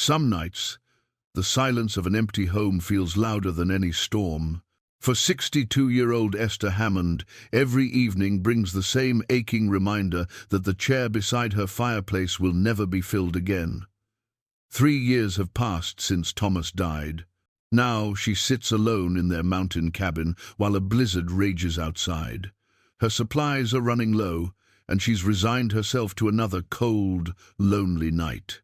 Some nights, the silence of an empty home feels louder than any storm. For 62-year-old Esther Hammond, every evening brings the same aching reminder that the chair beside her fireplace will never be filled again. 3 years have passed since Thomas died. Now she sits alone in their mountain cabin while a blizzard rages outside. Her supplies are running low, and she's resigned herself to another cold, lonely night.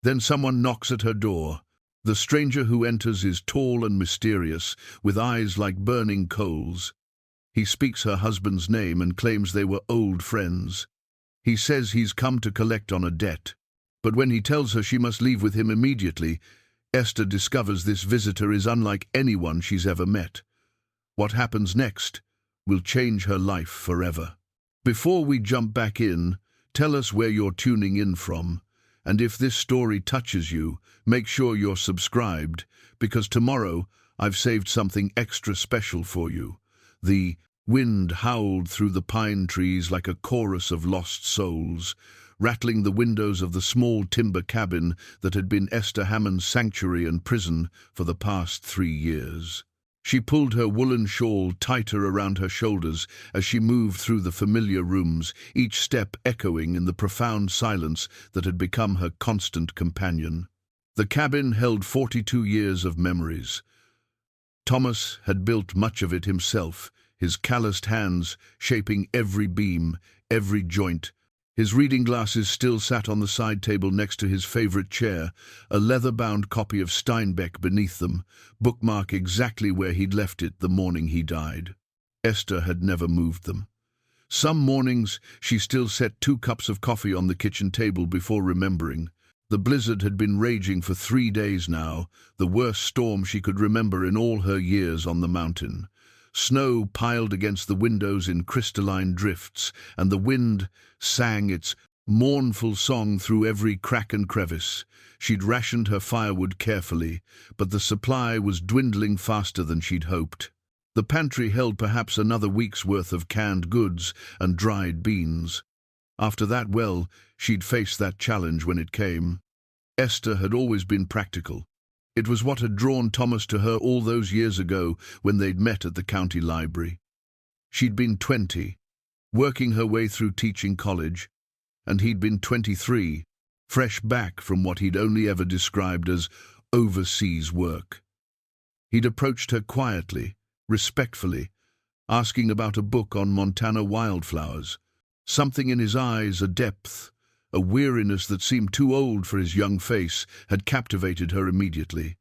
Then someone knocks at her door. The stranger who enters is tall and mysterious, with eyes like burning coals. He speaks her husband's name and claims they were old friends. He says he's come to collect on a debt. But when he tells her she must leave with him immediately, Esther discovers this visitor is unlike anyone she's ever met. What happens next will change her life forever. Before we jump back in, tell us where you're tuning in from. And if this story touches you, make sure you're subscribed, because tomorrow I've saved something extra special for you. The wind howled through the pine trees like a chorus of lost souls, rattling the windows of the small timber cabin that had been Esther Hammond's sanctuary and prison for the past 3 years. She pulled her woolen shawl tighter around her shoulders as she moved through the familiar rooms, each step echoing in the profound silence that had become her constant companion. The cabin held 42 years of memories. Thomas had built much of it himself, his calloused hands shaping every beam, every joint. His reading glasses still sat on the side table next to his favorite chair, a leather-bound copy of Steinbeck beneath them, bookmark exactly where he'd left it the morning he died. Esther had never moved them. Some mornings she still set 2 cups of coffee on the kitchen table before remembering. The blizzard had been raging for 3 days now, the worst storm she could remember in all her years on the mountain. Snow piled against the windows in crystalline drifts, and the wind sang its mournful song through every crack and crevice. She'd rationed her firewood carefully, but the supply was dwindling faster than she'd hoped. The pantry held perhaps another week's worth of canned goods and dried beans. After that, well, she'd face that challenge when it came. Esther had always been practical. It was what had drawn Thomas to her all those years ago when they'd met at the county library. She'd been 20, working her way through teaching college, and he'd been 23, fresh back from what he'd only ever described as overseas work. He'd approached her quietly, respectfully, asking about a book on Montana wildflowers. Something in his eyes, a depth, a weariness that seemed too old for his young face, had captivated her immediately.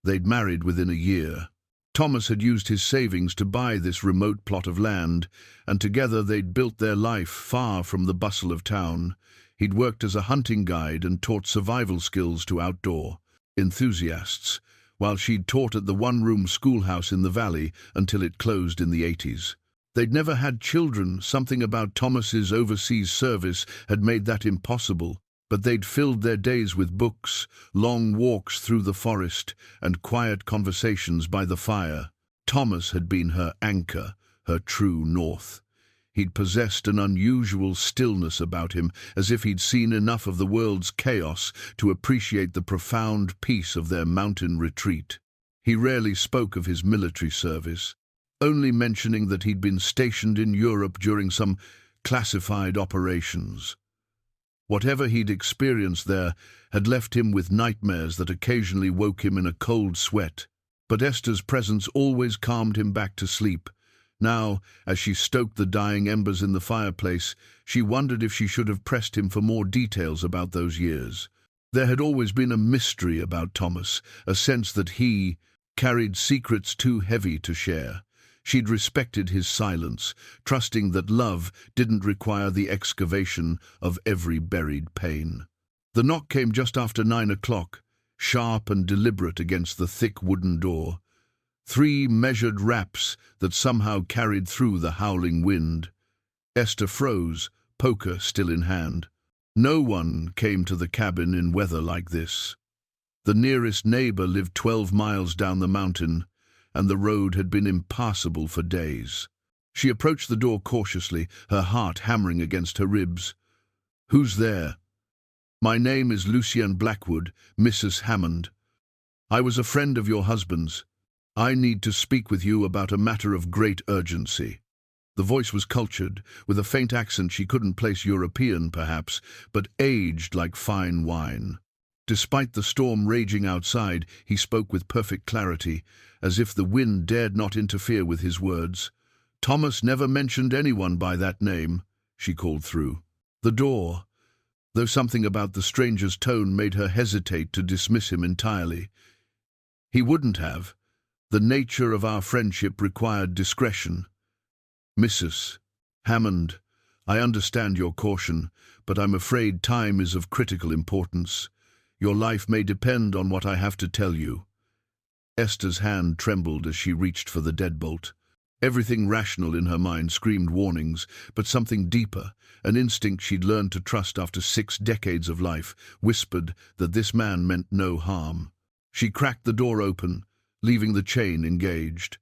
They'd married within a year. Thomas had used his savings to buy this remote plot of land, and together they'd built their life far from the bustle of town. He'd worked as a hunting guide and taught survival skills to outdoor enthusiasts, while she'd taught at the one-room schoolhouse in the valley until it closed in the 80s. They'd never had children. Something about Thomas's overseas service had made that impossible, but they'd filled their days with books, long walks through the forest, and quiet conversations by the fire. Thomas had been her anchor, her true north. He'd possessed an unusual stillness about him, as if he'd seen enough of the world's chaos to appreciate the profound peace of their mountain retreat. He rarely spoke of his military service, only mentioning that he'd been stationed in Europe during some classified operations. Whatever he'd experienced there had left him with nightmares that occasionally woke him in a cold sweat. But Esther's presence always calmed him back to sleep. Now, as she stoked the dying embers in the fireplace, she wondered if she should have pressed him for more details about those years. There had always been a mystery about Thomas, a sense that he carried secrets too heavy to share. She'd respected his silence, trusting that love didn't require the excavation of every buried pain. The knock came just after 9 o'clock, sharp and deliberate against the thick wooden door. 3 measured raps that somehow carried through the howling wind. Esther froze, poker still in hand. No one came to the cabin in weather like this. The nearest neighbor lived 12 miles down the mountain, and the road had been impassable for days. She approached the door cautiously, her heart hammering against her ribs. "Who's there?" My name is Lucien Blackwood, Mrs. Hammond. I was a friend of your husband's. I need to speak with you about a matter of great urgency." The voice was cultured, with a faint accent she couldn't place European, perhaps, but aged like fine wine. Despite the storm raging outside, he spoke with perfect clarity, as if the wind dared not interfere with his words. "Thomas never mentioned anyone by that name," she called through the door, though something about the stranger's tone made her hesitate to dismiss him entirely. He wouldn't have. The nature of our friendship required discretion. "Mrs. Hammond, I understand your caution, but I'm afraid time is of critical importance. Your life may depend on what I have to tell you." Esther's hand trembled as she reached for the deadbolt. Everything rational in her mind screamed warnings, but something deeper, an instinct she'd learned to trust after 6 decades of life, whispered that this man meant no harm. She cracked the door open, leaving the chain engaged.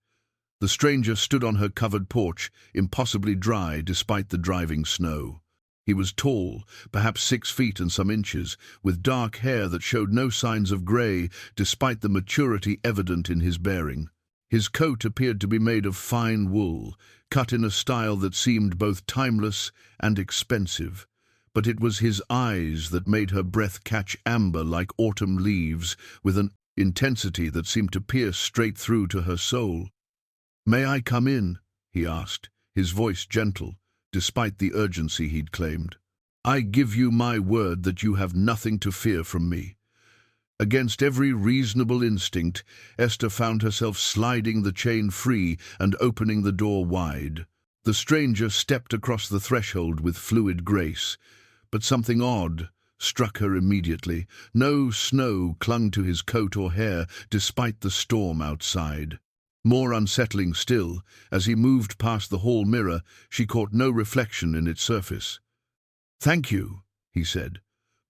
The stranger stood on her covered porch, impossibly dry despite the driving snow. He was tall, perhaps 6 feet and some inches, with dark hair that showed no signs of grey despite the maturity evident in his bearing. His coat appeared to be made of fine wool, cut in a style that seemed both timeless and expensive. But it was his eyes that made her breath catch amber like autumn leaves, with an intensity that seemed to pierce straight through to her soul. "May I come in?" he asked, his voice gentle, despite the urgency he'd claimed. "I give you my word that you have nothing to fear from me." Against every reasonable instinct, Esther found herself sliding the chain free and opening the door wide. The stranger stepped across the threshold with fluid grace, but something odd struck her immediately. No snow clung to his coat or hair despite the storm outside. More unsettling still, as he moved past the hall mirror, she caught no reflection in its surface. "Thank you," he said,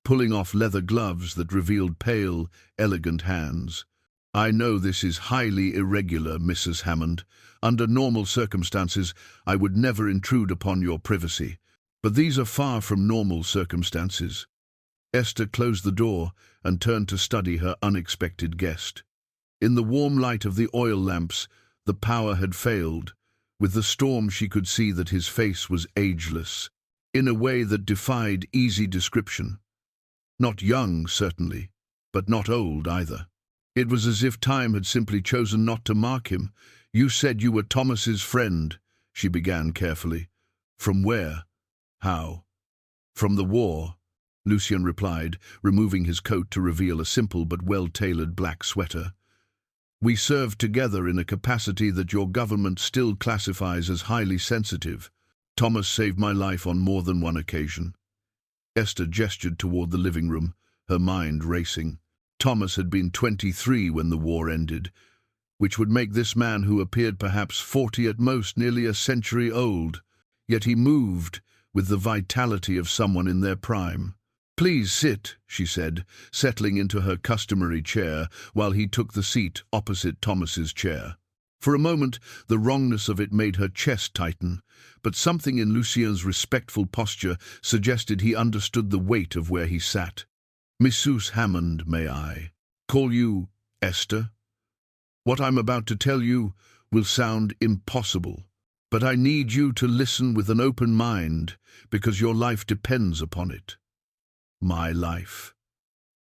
pulling off leather gloves that revealed pale, elegant hands. "I know this is highly irregular, Mrs. Hammond. Under normal circumstances, I would never intrude upon your privacy. But these are far from normal circumstances." Esther closed the door and turned to study her unexpected guest. In the warm light of the oil lamps, the power had failed. With the storm, she could see that his face was ageless, in a way that defied easy description. Not young, certainly, but not old either. It was as if time had simply chosen not to mark him. "You said you were Thomas's friend," she began carefully. "From where? How?" "From the war," Lucien replied, removing his coat to reveal a simple but well-tailored black sweater. "We served together in a capacity that your government still classifies as highly sensitive. Thomas saved my life on more than one occasion." Esther gestured toward the living room, her mind racing. Thomas had been 23 when the war ended, which would make this man, who appeared perhaps 40 at most, nearly a century old. Yet he moved with the vitality of someone in their prime. "Please sit," she said, settling into her customary chair while he took the seat opposite Thomas's chair. For a moment, the wrongness of it made her chest tighten, but something in Lucien's respectful posture suggested he understood the weight of where he sat. "Mrs. Hammond, may I call you Esther? What I'm about to tell you will sound impossible, but I need you to listen with an open mind, because your life depends upon it." "My life."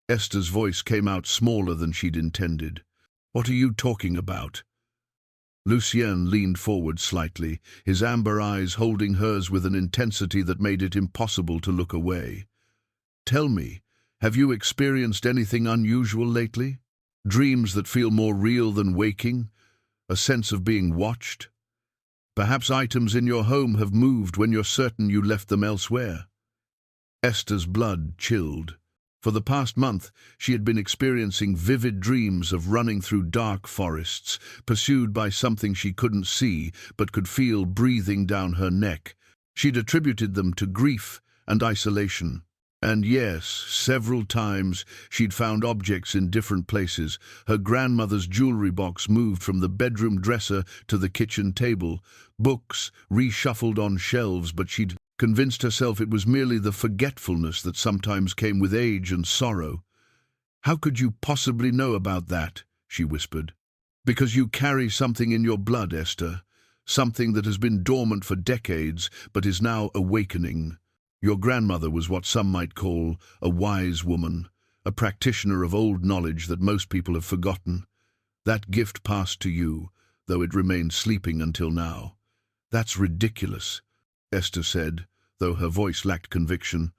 Esther's voice came out smaller than she'd intended. "What are you talking about?" Lucien leaned forward slightly, his amber eyes holding hers with an intensity that made it impossible to look away. "Tell me, have you experienced anything unusual lately? Dreams that feel more real than waking? A sense of being watched? Perhaps items in your home have moved when you're certain you left them elsewhere?" Esther's blood chilled. For the past month, she had been experiencing vivid dreams of running through dark forests, pursued by something she couldn't see but could feel breathing down her neck. She'd attributed them to grief and isolation. And yes, several times she'd found objects in different places. Her grandmother's jewelry box moved from the bedroom dresser to the kitchen table, books reshuffled on shelves, but she'd convinced herself it was merely the forgetfulness that sometimes came with age and sorrow. "How could you possibly know about that?" she whispered. "Because you carry something in your blood, Esther, something that has been dormant for decades but is now awakening. Your grandmother was what some might call a wise woman, a practitioner of old knowledge that most people have forgotten. That gift passed to you, though it remained sleeping until now." "That's ridiculous," Esther said, though her voice lacked conviction.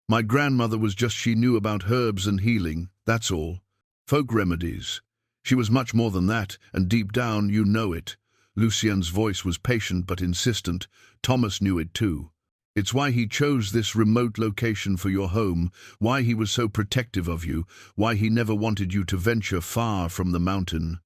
"My grandmother was just she knew about herbs and healing, that's all. Folk remedies. She was much more than that, and deep down you know it." Lucien's voice was patient but insistent. Thomas knew it too. "It's why he chose this remote location for your home, why he was so protective of you, why he never wanted you to venture far from the mountain."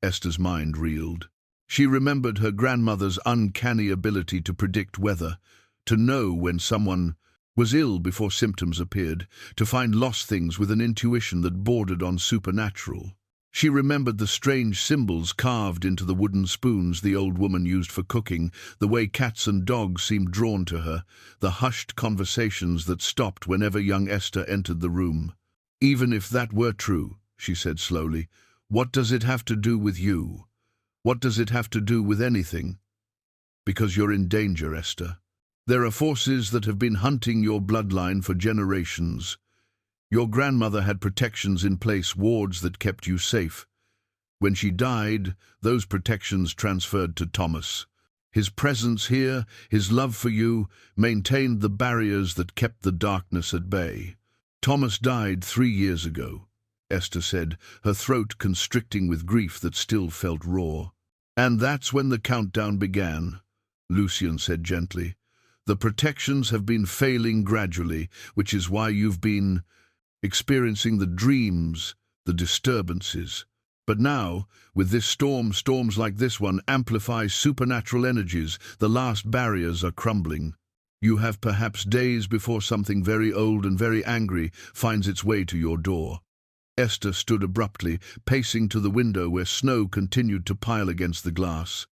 Esther's mind reeled. She remembered her grandmother's uncanny ability to predict weather, to know when someone was ill before symptoms appeared, to find lost things with an intuition that bordered on supernatural. She remembered the strange symbols carved into the wooden spoons the old woman used for cooking, the way cats and dogs seemed drawn to her, the hushed conversations that stopped whenever young Esther entered the room. "Even if that were true," she said slowly, "what does it have to do with you? What does it have to do with anything? Because you're in danger, Esther. There are forces that have been hunting your bloodline for generations. Your grandmother had protections in place, wards that kept you safe. When she died, those protections transferred to Thomas. His presence here, his love for you, maintained the barriers that kept the darkness at bay. Thomas died 3 years ago," Esther said, her throat constricting with grief that still felt raw. "And that's when the countdown began," Lucien said gently. "The protections have been failing gradually, which is why you've been experiencing the dreams, the disturbances. But now, with this storms like this one amplify supernatural energies, the last barriers are crumbling. You have perhaps days before something very old and very angry finds its way to your door." Esther stood abruptly, pacing to the window where snow continued to pile against the glass.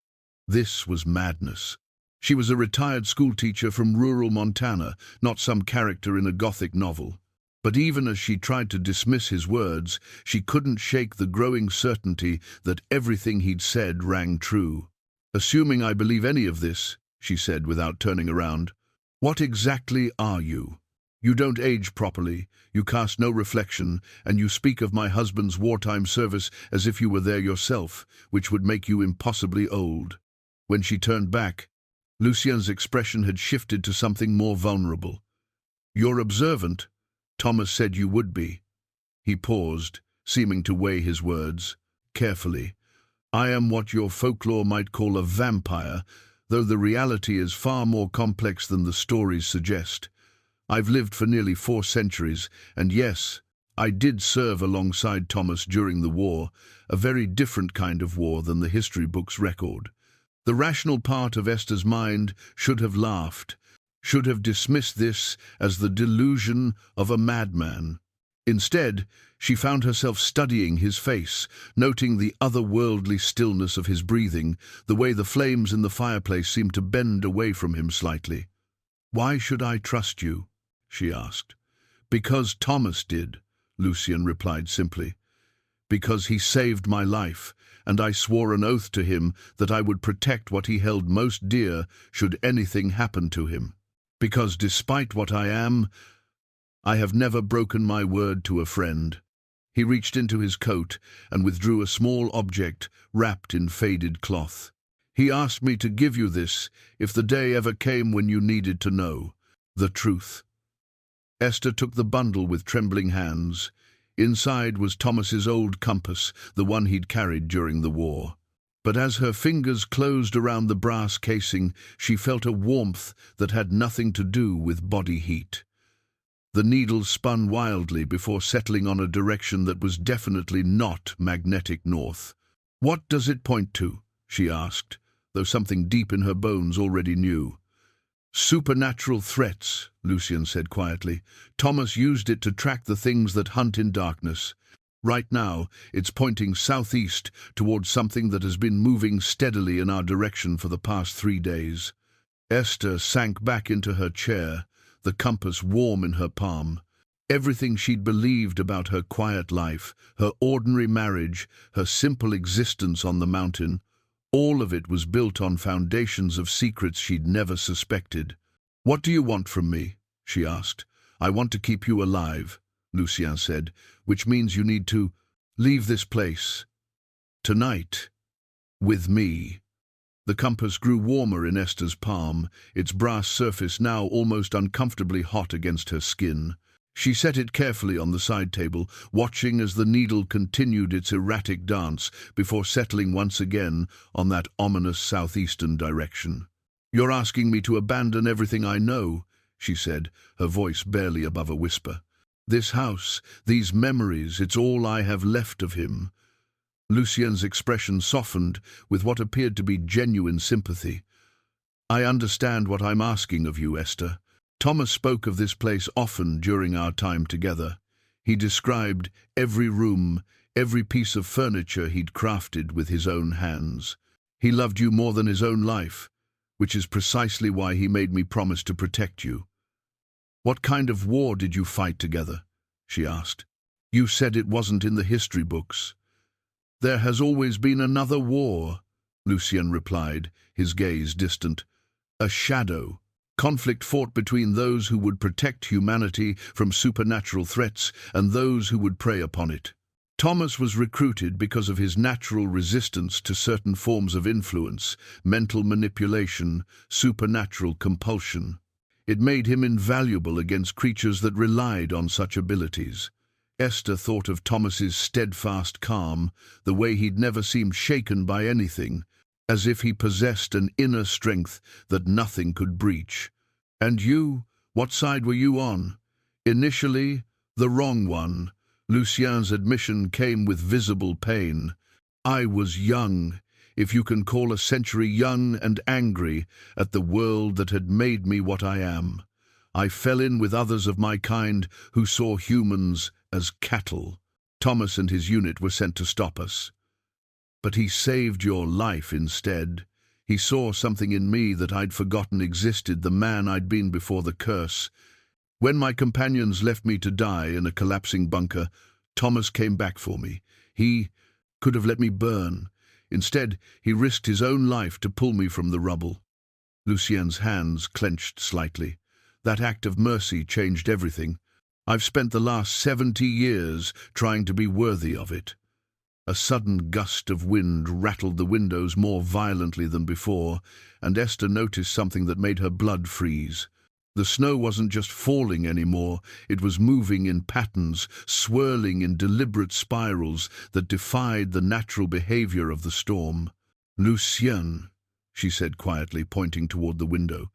This was madness. She was a retired schoolteacher from rural Montana, not some character in a Gothic novel. But even as she tried to dismiss his words, she couldn't shake the growing certainty that everything he'd said rang true. "Assuming I believe any of this," she said without turning around, "what exactly are you? You don't age properly, you cast no reflection, and you speak of my husband's wartime service as if you were there yourself, which would make you impossibly old." When she turned back, Lucien's expression had shifted to something more vulnerable. "You're observant. Thomas said you would be." He paused, seeming to weigh his words carefully. "I am what your folklore might call a vampire, though the reality is far more complex than the stories suggest. I've lived for nearly 4 centuries, and yes, I did serve alongside Thomas during the war, a very different kind of war than the history books record." The rational part of Esther's mind should have laughed, should have dismissed this as the delusion of a madman. Instead, she found herself studying his face, noting the otherworldly stillness of his breathing, the way the flames in the fireplace seemed to bend away from him slightly. "Why should I trust you?" she asked. "Because Thomas did," Lucien replied simply. "Because he saved my life, and I swore an oath to him that I would protect what he held most dear should anything happen to him. Because despite what I am, I have never broken my word to a friend." He reached into his coat and withdrew a small object wrapped in faded cloth. "He asked me to give you this if the day ever came when you needed to know the truth." Esther took the bundle with trembling hands. Inside was Thomas's old compass, the one he'd carried during the war. But as her fingers closed around the brass casing, she felt a warmth that had nothing to do with body heat. The needle spun wildly before settling on a direction that was definitely not magnetic north. "What does it point to?" she asked, though something deep in her bones already knew. "Supernatural threats," Lucien said quietly. "Thomas used it to track the things that hunt in darkness. Right now, it's pointing southeast towards something that has been moving steadily in our direction for the past 3 days." Esther sank back into her chair, the compass warm in her palm. Everything she'd believed about her quiet life, her ordinary marriage, her simple existence on the mountain, all of it was built on foundations of secrets she'd never suspected. "What do you want from me?" she asked. "I want to keep you alive," Lucien said, "which means you need to leave this place. Tonight. With me." The compass grew warmer in Esther's palm, its brass surface now almost uncomfortably hot against her skin. She set it carefully on the side table, watching as the needle continued its erratic dance before settling once again on that ominous southeastern direction. "You're asking me to abandon everything I know," she said, her voice barely above a whisper. "This house, these memories, it's all I have left of him." Lucien's expression softened with what appeared to be genuine sympathy. "I understand what I'm asking of you, Esther. Thomas spoke of this place often during our time together. He described every room, every piece of furniture he'd crafted with his own hands. He loved you more than his own life, which is precisely why he made me promise to protect you." "What kind of war did you fight together?" she asked. "You said it wasn't in the history books." "There has always been another war," Lucien replied, his gaze distant. "A shadow. Conflict fought between those who would protect humanity from supernatural threats and those who would prey upon it. Thomas was recruited because of his natural resistance to certain forms of influence, mental manipulation, supernatural compulsion. It made him invaluable against creatures that relied on such abilities." Esther thought of Thomas's steadfast calm, the way he'd never seemed shaken by anything, as if he possessed an inner strength that nothing could breach. "And you, what side were you on?" "Initially, the wrong one." Lucien's admission came with visible pain. "I was young, if you can call a century young, and angry at the world that had made me what I am. I fell in with others of my kind who saw humans as cattle. Thomas and his unit were sent to stop us. But he saved your life instead. He saw something in me that I'd forgotten existed, the man I'd been before the curse. When my companions left me to die in a collapsing bunker, Thomas came back for me. He could have let me burn. Instead, he risked his own life to pull me from the rubble." Lucien's hands clenched slightly. "That act of mercy changed everything. I've spent the last 70 years trying to be worthy of it." A sudden gust of wind rattled the windows more violently than before, and Esther noticed something that made her blood freeze. The snow wasn't just falling anymore, it was moving in patterns, swirling in deliberate spirals that defied the natural behavior of the storm. "Lucien," she said quietly, pointing toward the window.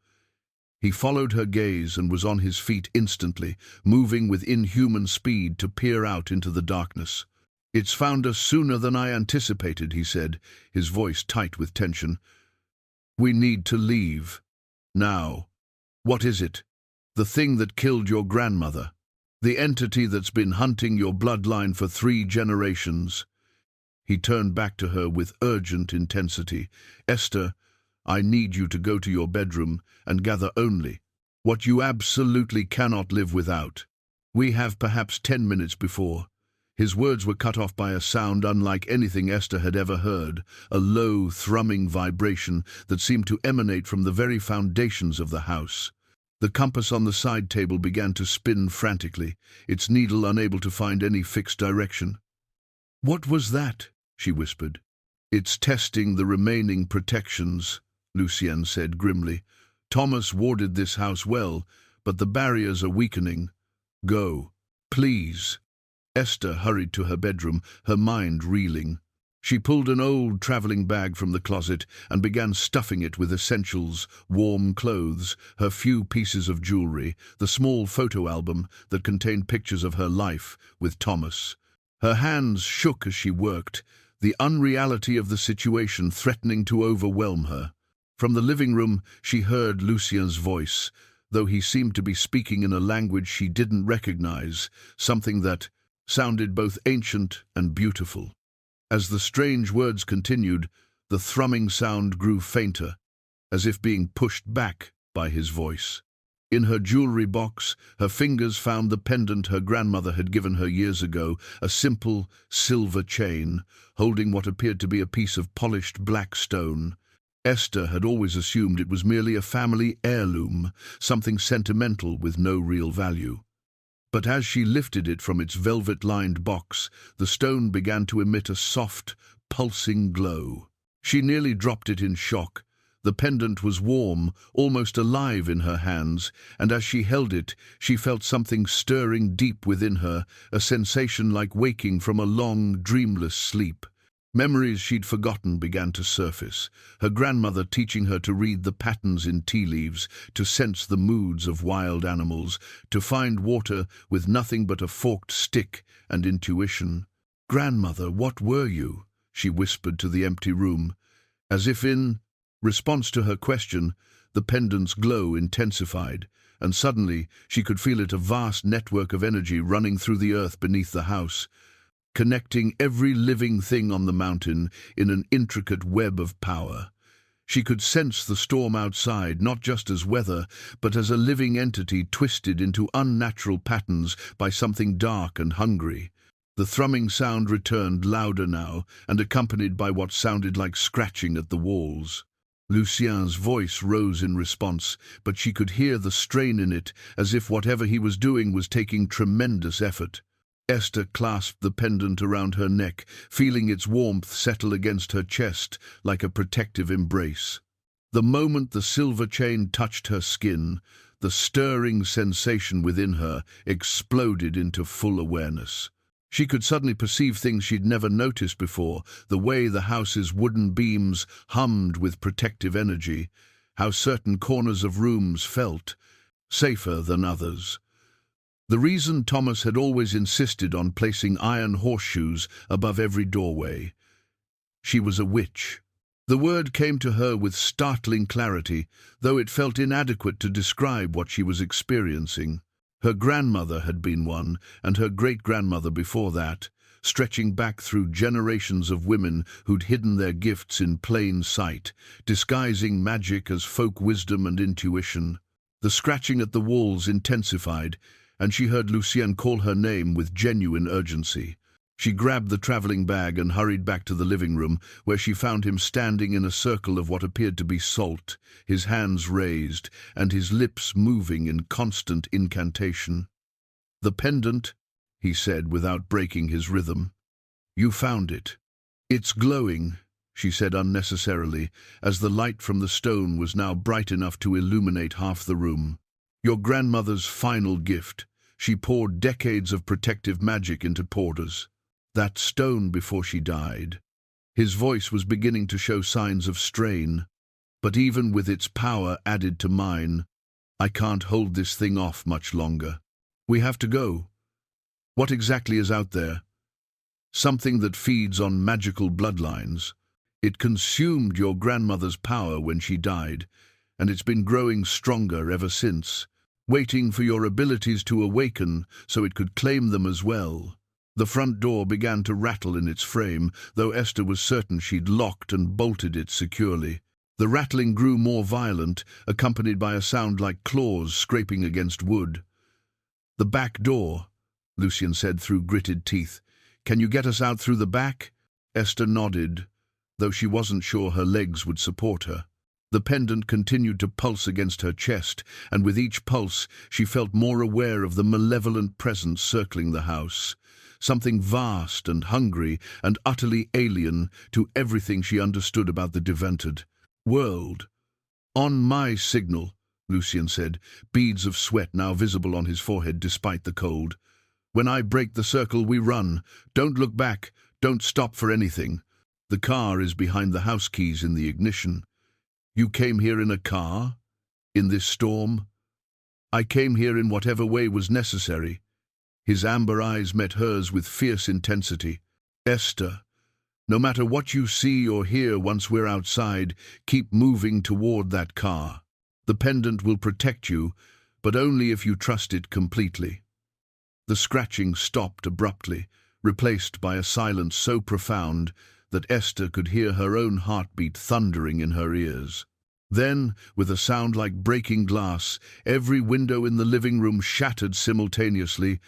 He followed her gaze and was on his feet instantly, moving with inhuman speed to peer out into the darkness. "It's found us sooner than I anticipated," he said, his voice tight with tension. "We need to leave. Now." "What is it?" "The thing that killed your grandmother. The entity that's been hunting your bloodline for 3 generations." He turned back to her with urgent intensity. "Esther, I need you to go to your bedroom and gather only what you absolutely cannot live without. We have perhaps 10 minutes before." His words were cut off by a sound unlike anything Esther had ever heard, a low, thrumming vibration that seemed to emanate from the very foundations of the house. The compass on the side table began to spin frantically, its needle unable to find any fixed direction. "What was that?" she whispered. "It's testing the remaining protections," Lucien said grimly. "Thomas warded this house well, but the barriers are weakening. Go, please." Esther hurried to her bedroom, her mind reeling. She pulled an old traveling bag from the closet and began stuffing it with essentials, warm clothes, her few pieces of jewelry, the small photo album that contained pictures of her life with Thomas. Her hands shook as she worked, the unreality of the situation threatening to overwhelm her. From the living room, she heard Lucien's voice, though he seemed to be speaking in a language she didn't recognize, something that sounded both ancient and beautiful. As the strange words continued, the thrumming sound grew fainter. as if being pushed back by his voice. In her jewelry box, her fingers found the pendant her grandmother had given her years ago, a simple silver chain, holding what appeared to be a piece of polished black stone. Esther had always assumed it was merely a family heirloom, something sentimental with no real value. But as she lifted it from its velvet-lined box, the stone began to emit a soft, pulsing glow. She nearly dropped it in shock. The pendant was warm, almost alive in her hands, and as she held it, she felt something stirring deep within her, a sensation like waking from a long, dreamless sleep. Memories she'd forgotten began to surface, her grandmother teaching her to read the patterns in tea leaves, to sense the moods of wild animals, to find water with nothing but a forked stick and intuition. "Grandmother, what were you?" she whispered to the empty room. As if in response to her question, the pendant's glow intensified, and suddenly she could feel it, a vast network of energy running through the earth beneath the house, connecting every living thing on the mountain in an intricate web of power. She could sense the storm outside, not just as weather, but as a living entity twisted into unnatural patterns by something dark and hungry. The thrumming sound returned, louder now, and accompanied by what sounded like scratching at the walls. Lucien's voice rose in response, but she could hear the strain in it, as if whatever he was doing was taking tremendous effort. Esther clasped the pendant around her neck, feeling its warmth settle against her chest like a protective embrace. The moment the silver chain touched her skin, the stirring sensation within her exploded into full awareness. She could suddenly perceive things she'd never noticed before, the way the house's wooden beams hummed with protective energy, how certain corners of rooms felt safer than others. The reason Thomas had always insisted on placing iron horseshoes above every doorway. She was a witch. The word came to her with startling clarity, though it felt inadequate to describe what she was experiencing. Her grandmother had been one, and her great-grandmother before that, stretching back through generations of women who'd hidden their gifts in plain sight, disguising magic as folk wisdom and intuition. The scratching at the walls intensified, and she heard Lucien call her name with genuine urgency. She grabbed the traveling bag and hurried back to the living room, where she found him standing in a circle of what appeared to be salt, his hands raised, and his lips moving in constant incantation. "The pendant," he said without breaking his rhythm. "You found it. It's glowing," she said unnecessarily, as the light from the stone was now bright enough to illuminate half the room. "Your grandmother's final gift. She poured decades of protective magic into porters. That stone before she died." His voice was beginning to show signs of strain. "But even with its power added to mine, I can't hold this thing off much longer. We have to go. What exactly is out there? Something that feeds on magical bloodlines. It consumed your grandmother's power when she died, and it's been growing stronger ever since, waiting for your abilities to awaken so it could claim them as well." The front door began to rattle in its frame, though Esther was certain she'd locked and bolted it securely. The rattling grew more violent, accompanied by a sound like claws scraping against wood. "The back door," Lucien said through gritted teeth. "Can you get us out through the back?" Esther nodded, though she wasn't sure her legs would support her. The pendant continued to pulse against her chest, and with each pulse she felt more aware of the malevolent presence circling the house. Something vast and hungry and utterly alien to everything she understood about the devented world. "On my signal," Lucien said, beads of sweat now visible on his forehead despite the cold. "When I break the circle, we run. Don't look back. Don't stop for anything. The car is behind the house keys in the ignition." "You came here in a car? In this storm?" "I came here in whatever way was necessary." His amber eyes met hers with fierce intensity. "Esther, no matter what you see or hear once we're outside, keep moving toward that car. The pendant will protect you, but only if you trust it completely." The scratching stopped abruptly, replaced by a silence so profound that Esther could hear her own heartbeat thundering in her ears. Then, with a sound like breaking glass, every window in the living room shattered simultaneously,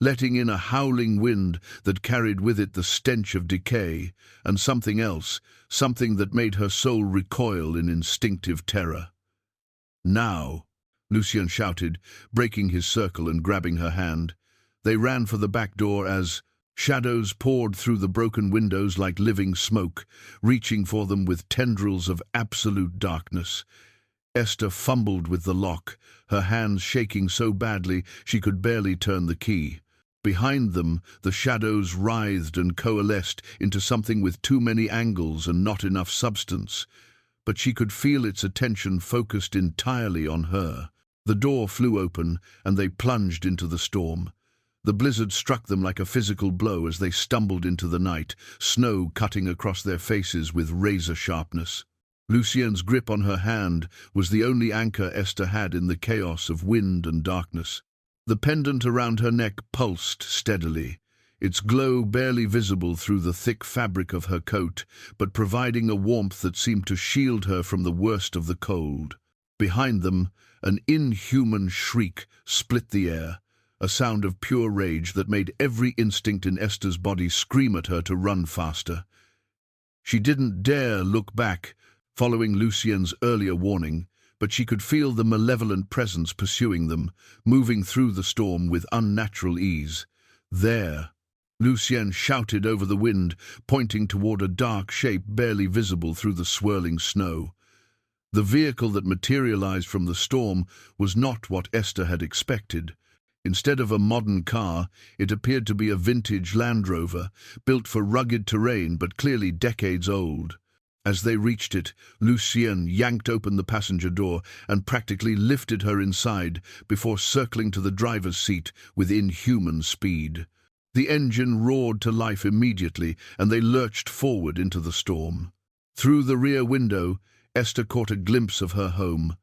letting in a howling wind that carried with it the stench of decay, and something else, something that made her soul recoil in instinctive terror. "Now!" Lucien shouted, breaking his circle and grabbing her hand. They ran for the back door as shadows poured through the broken windows like living smoke, reaching for them with tendrils of absolute darkness. Esther fumbled with the lock, her hands shaking so badly she could barely turn the key. Behind them, the shadows writhed and coalesced into something with too many angles and not enough substance. But she could feel its attention focused entirely on her. The door flew open, and they plunged into the storm. The blizzard struck them like a physical blow as they stumbled into the night, snow cutting across their faces with razor sharpness. Lucien's grip on her hand was the only anchor Esther had in the chaos of wind and darkness. The pendant around her neck pulsed steadily, its glow barely visible through the thick fabric of her coat, but providing a warmth that seemed to shield her from the worst of the cold. Behind them, an inhuman shriek split the air, a sound of pure rage that made every instinct in Esther's body scream at her to run faster. She didn't dare look back, following Lucien's earlier warning, but she could feel the malevolent presence pursuing them, moving through the storm with unnatural ease. "There!" Lucien shouted over the wind, pointing toward a dark shape barely visible through the swirling snow. The vehicle that materialized from the storm was not what Esther had expected. Instead of a modern car, it appeared to be a vintage Land Rover, built for rugged terrain but clearly decades old. As they reached it, Lucien yanked open the passenger door and practically lifted her inside before circling to the driver's seat with inhuman speed. The engine roared to life immediately, and they lurched forward into the storm. Through the rear window, Esther caught a glimpse of her home,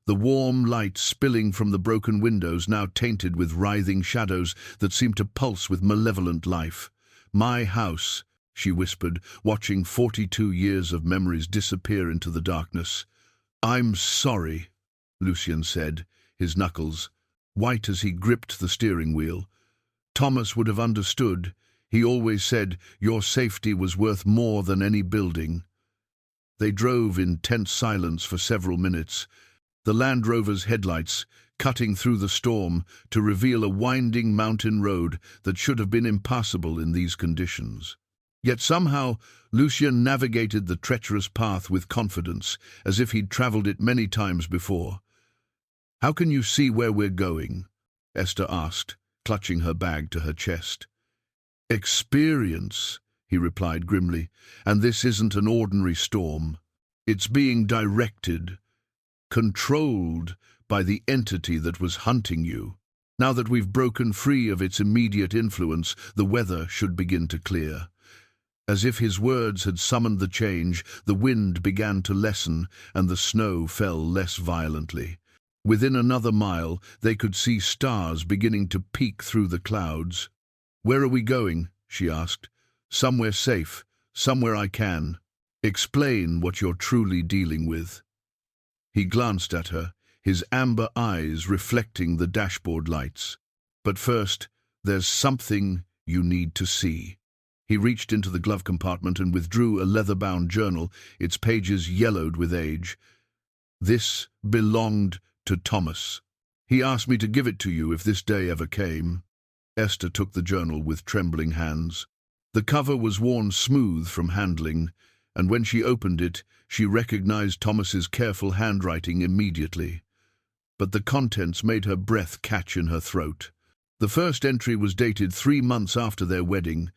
the warm light spilling from the broken windows now tainted with writhing shadows that seemed to pulse with malevolent life. "My house," she whispered, watching 42 years of memories disappear into the darkness. "I'm sorry," Lucien said, his knuckles white as he gripped the steering wheel. "Thomas would have understood. He always said your safety was worth more than any building." They drove in tense silence for several minutes, the Land Rover's headlights cutting through the storm to reveal a winding mountain road that should have been impassable in these conditions. Yet somehow Lucien navigated the treacherous path with confidence, as if he'd traveled it many times before. "How can you see where we're going?" Esther asked, clutching her bag to her chest. "Experience," he replied grimly, "and this isn't an ordinary storm. It's being directed, controlled by the entity that was hunting you. Now that we've broken free of its immediate influence, the weather should begin to clear." As if his words had summoned the change, the wind began to lessen and the snow fell less violently. Within another mile, they could see stars beginning to peek through the clouds. "Where are we going?" she asked. "Somewhere safe, somewhere I can. Explain what you're truly dealing with." He glanced at her, his amber eyes reflecting the dashboard lights. "But first, there's something you need to see." He reached into the glove compartment and withdrew a leather-bound journal, its pages yellowed with age. "This belonged to Thomas. He asked me to give it to you if this day ever came." Esther took the journal with trembling hands. The cover was worn smooth from handling, and when she opened it, she recognized Thomas's careful handwriting immediately. But the contents made her breath catch in her throat. The first entry was dated 3 months after their wedding.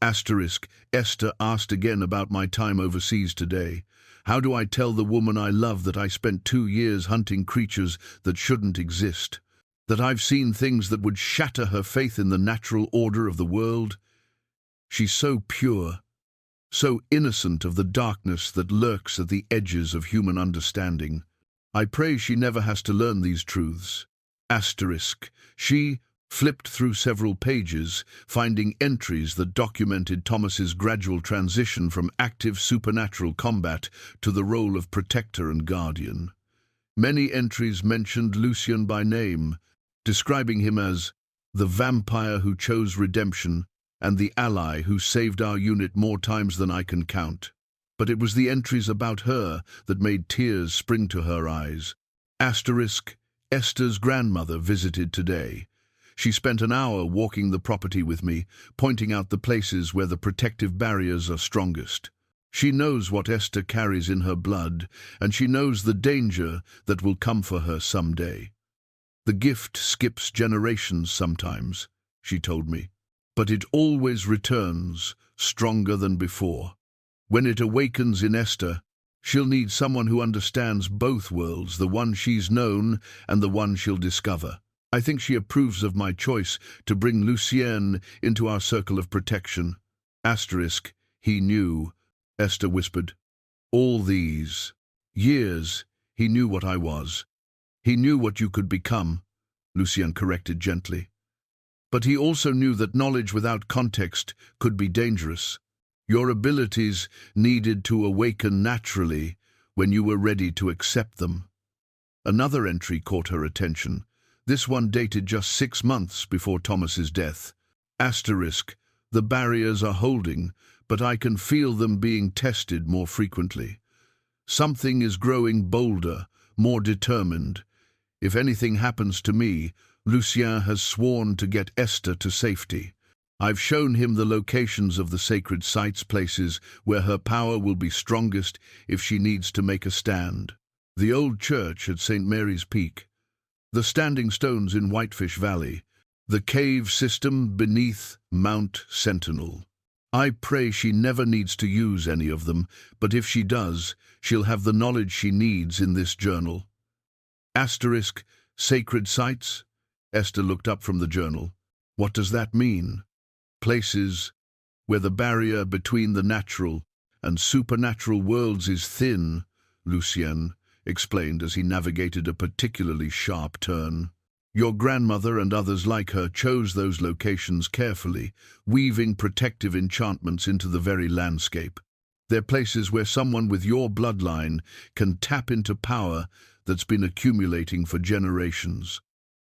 Asterisk, Esther asked again about my time overseas today. How do I tell the woman I love that I spent 2 years hunting creatures that shouldn't exist? That I've seen things that would shatter her faith in the natural order of the world? She's so pure, so innocent of the darkness that lurks at the edges of human understanding. I pray she never has to learn these truths. Asterisk, she flipped through several pages, finding entries that documented Thomas's gradual transition from active supernatural combat to the role of protector and guardian. Many entries mentioned Lucien by name, describing him as the vampire who chose redemption and the ally who saved our unit more times than I can count. But it was the entries about her that made tears spring to her eyes. Asterisk, Esther's grandmother visited today. She spent an hour walking the property with me, pointing out the places where the protective barriers are strongest. She knows what Esther carries in her blood, and she knows the danger that will come for her someday. The gift skips generations sometimes, she told me, but it always returns, stronger than before. When it awakens in Esther, she'll need someone who understands both worlds, the one she's known and the one she'll discover. I think she approves of my choice to bring Lucien into our circle of protection. Asterisk, he knew, Esther whispered. All these years, he knew what I was. He knew what you could become, Lucien corrected gently. But he also knew that knowledge without context could be dangerous. Your abilities needed to awaken naturally when you were ready to accept them. Another entry caught her attention. This one dated just 6 months before Thomas's death. Asterisk, the barriers are holding, but I can feel them being tested more frequently. Something is growing bolder, more determined. If anything happens to me, Lucien has sworn to get Esther to safety. I've shown him the locations of the sacred sites, places where her power will be strongest if she needs to make a stand. The old church at St. Mary's Peak, the standing stones in Whitefish Valley, the cave system beneath Mount Sentinel. I pray she never needs to use any of them, but if she does, she'll have the knowledge she needs in this journal. Asterisk, sacred sites? Esther looked up from the journal. What does that mean? Places where the barrier between the natural and supernatural worlds is thin, Lucien explained as he navigated a particularly sharp turn. Your grandmother and others like her chose those locations carefully, weaving protective enchantments into the very landscape. They're places where someone with your bloodline can tap into power that's been accumulating for generations.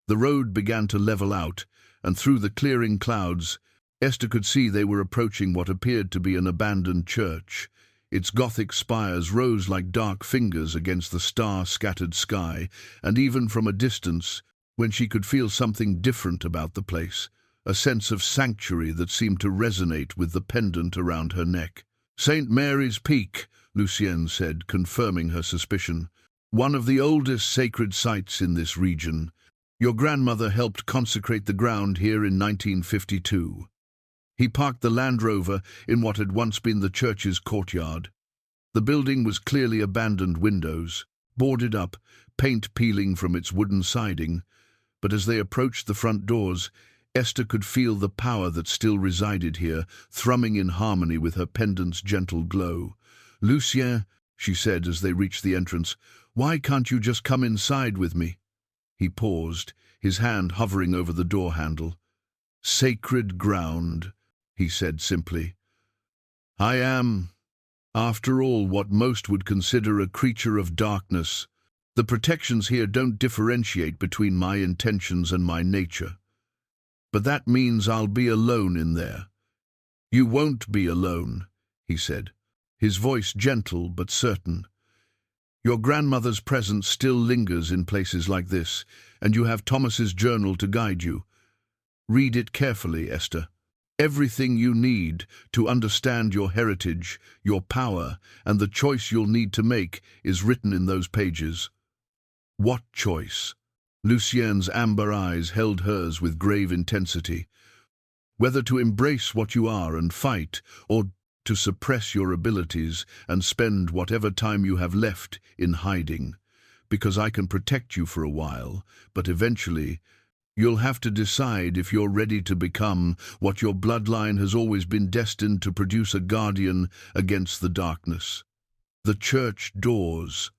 The road began to level out, and through the clearing clouds, Esther could see they were approaching what appeared to be an abandoned church. Its Gothic spires rose like dark fingers against the star-scattered sky, and even from a distance, when she could feel something different about the place, a sense of sanctuary that seemed to resonate with the pendant around her neck. St. Mary's Peak, Lucien said, confirming her suspicion. One of the oldest sacred sites in this region. Your grandmother helped consecrate the ground here in 1952. He parked the Land Rover in what had once been the church's courtyard. The building was clearly abandoned windows, boarded up, paint peeling from its wooden siding, but as they approached the front doors, Esther could feel the power that still resided here, thrumming in harmony with her pendant's gentle glow. Lucien, she said as they reached the entrance, why can't you just come inside with me? He paused, his hand hovering over the door handle. Sacred ground, he said simply. I am, after all, what most would consider a creature of darkness. The protections here don't differentiate between my intentions and my nature. But that means I'll be alone in there. You won't be alone, he said, his voice gentle but certain. Your grandmother's presence still lingers in places like this, and you have Thomas's journal to guide you. Read it carefully, Esther. Everything you need to understand your heritage, your power, and the choice you'll need to make is written in those pages. What choice? Lucien's amber eyes held hers with grave intensity. Whether to embrace what you are and fight, or to suppress your abilities and spend whatever time you have left in hiding. Because I can protect you for a while, but eventually you'll have to decide if you're ready to become what your bloodline has always been destined to produce, a guardian against the darkness. The church doors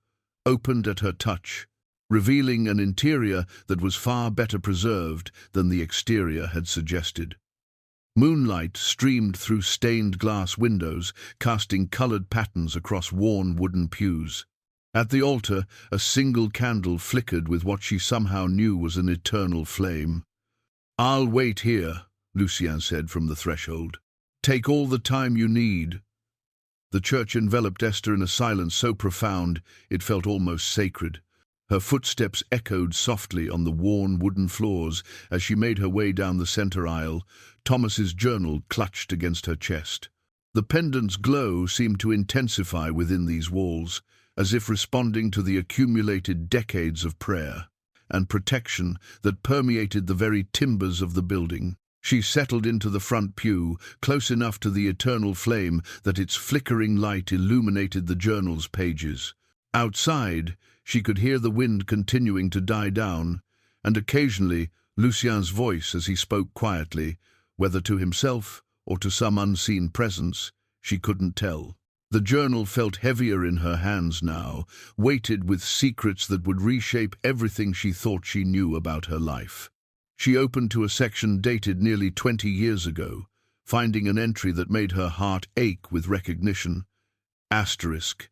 opened at her touch, revealing an interior that was far better preserved than the exterior had suggested. Moonlight streamed through stained glass windows, casting colored patterns across worn wooden pews. At the altar, a single candle flickered with what she somehow knew was an eternal flame. "I'll wait here," Lucien said from the threshold. "Take all the time you need." The church enveloped Esther in a silence so profound it felt almost sacred. Her footsteps echoed softly on the worn wooden floors as she made her way down the center aisle, Thomas's journal clutched against her chest. The pendant's glow seemed to intensify within these walls, as if responding to the accumulated decades of prayer and protection that permeated the very timbers of the building. She settled into the front pew, close enough to the eternal flame that its flickering light illuminated the journal's pages. Outside, she could hear the wind continuing to die down, and occasionally Lucien's voice as he spoke quietly, whether to himself or to some unseen presence, she couldn't tell. The journal felt heavier in her hands now, weighted with secrets that would reshape everything she thought she knew about her life. She opened to a section dated nearly 20 years ago, finding an entry that made her heart ache with recognition. Asterisk.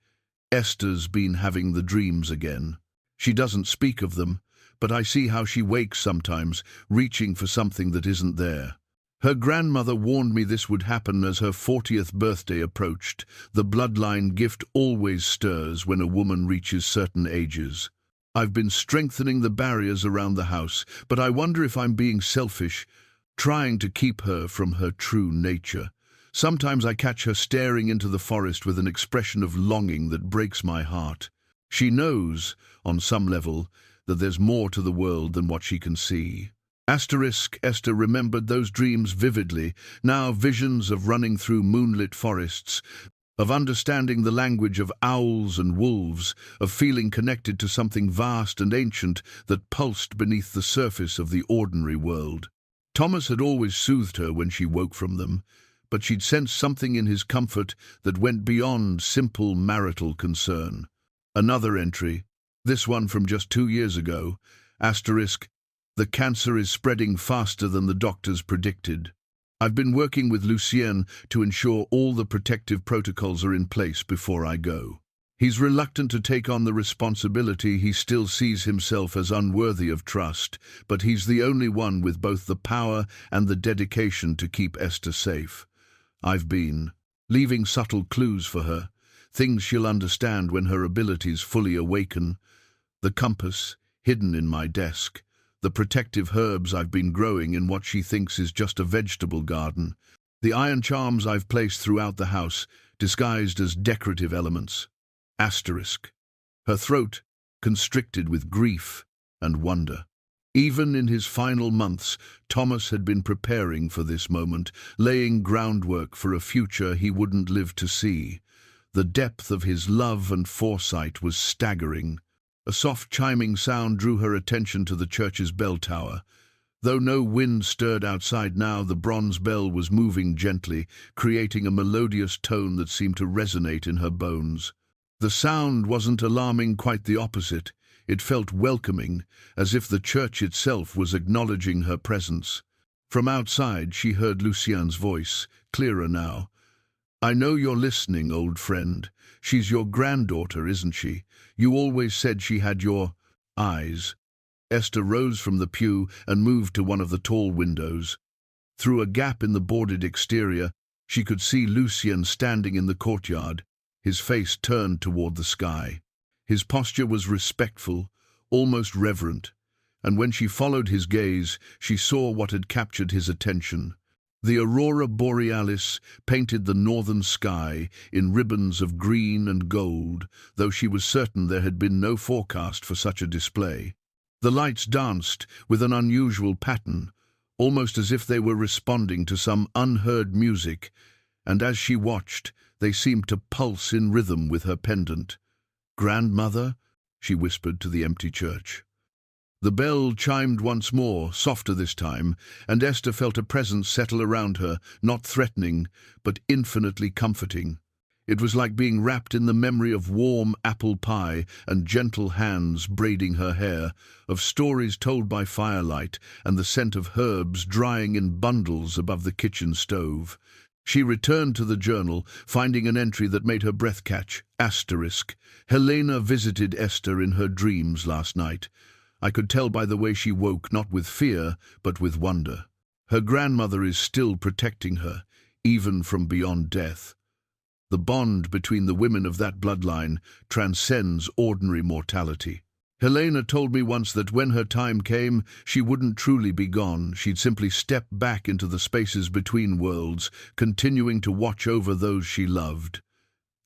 Esther's been having the dreams again. She doesn't speak of them, but I see how she wakes sometimes, reaching for something that isn't there. Her grandmother warned me this would happen as her 40th birthday approached. The bloodline gift always stirs when a woman reaches certain ages. I've been strengthening the barriers around the house, but I wonder if I'm being selfish, trying to keep her from her true nature. Sometimes I catch her staring into the forest with an expression of longing that breaks my heart. She knows, on some level, that there's more to the world than what she can see. Asterisk. Esther remembered those dreams vividly, now visions of running through moonlit forests, of understanding the language of owls and wolves, of feeling connected to something vast and ancient that pulsed beneath the surface of the ordinary world. Thomas had always soothed her when she woke from them, but she'd sensed something in his comfort that went beyond simple marital concern. Another entry, this one from just 2 years ago, asterisk. The cancer is spreading faster than the doctors predicted. I've been working with Lucien to ensure all the protective protocols are in place before I go. He's reluctant to take on the responsibility. He still sees himself as unworthy of trust, but he's the only one with both the power and the dedication to keep Esther safe. I've been leaving subtle clues for her, things she'll understand when her abilities fully awaken. The compass, hidden in my desk. The protective herbs I've been growing in what she thinks is just a vegetable garden. The iron charms I've placed throughout the house, disguised as decorative elements. Asterisk. Her throat constricted with grief and wonder. Even in his final months, Thomas had been preparing for this moment, laying groundwork for a future he wouldn't live to see. The depth of his love and foresight was staggering. A soft chiming sound drew her attention to the church's bell tower. Though no wind stirred outside now, the bronze bell was moving gently, creating a melodious tone that seemed to resonate in her bones. The sound wasn't alarming, quite the opposite. It felt welcoming, as if the church itself was acknowledging her presence. From outside, she heard Lucien's voice, clearer now. "I know you're listening, old friend. She's your granddaughter, isn't she? You always said she had your eyes." Esther rose from the pew and moved to one of the tall windows. Through a gap in the boarded exterior, she could see Lucien standing in the courtyard, his face turned toward the sky. His posture was respectful, almost reverent, and when she followed his gaze, she saw what had captured his attention. The aurora borealis painted the northern sky in ribbons of green and gold, though she was certain there had been no forecast for such a display. The lights danced with an unusual pattern, almost as if they were responding to some unheard music, and as she watched, they seemed to pulse in rhythm with her pendant. "Grandmother?" she whispered to the empty church. The bell chimed once more, softer this time, and Esther felt a presence settle around her, not threatening, but infinitely comforting. It was like being wrapped in the memory of warm apple pie and gentle hands braiding her hair, of stories told by firelight and the scent of herbs drying in bundles above the kitchen stove. She returned to the journal, finding an entry that made her breath catch. Asterisk. Helena visited Esther in her dreams last night. I could tell by the way she woke, not with fear, but with wonder. Her grandmother is still protecting her, even from beyond death. The bond between the women of that bloodline transcends ordinary mortality. Helena told me once that when her time came, she wouldn't truly be gone. She'd simply step back into the spaces between worlds, continuing to watch over those she loved.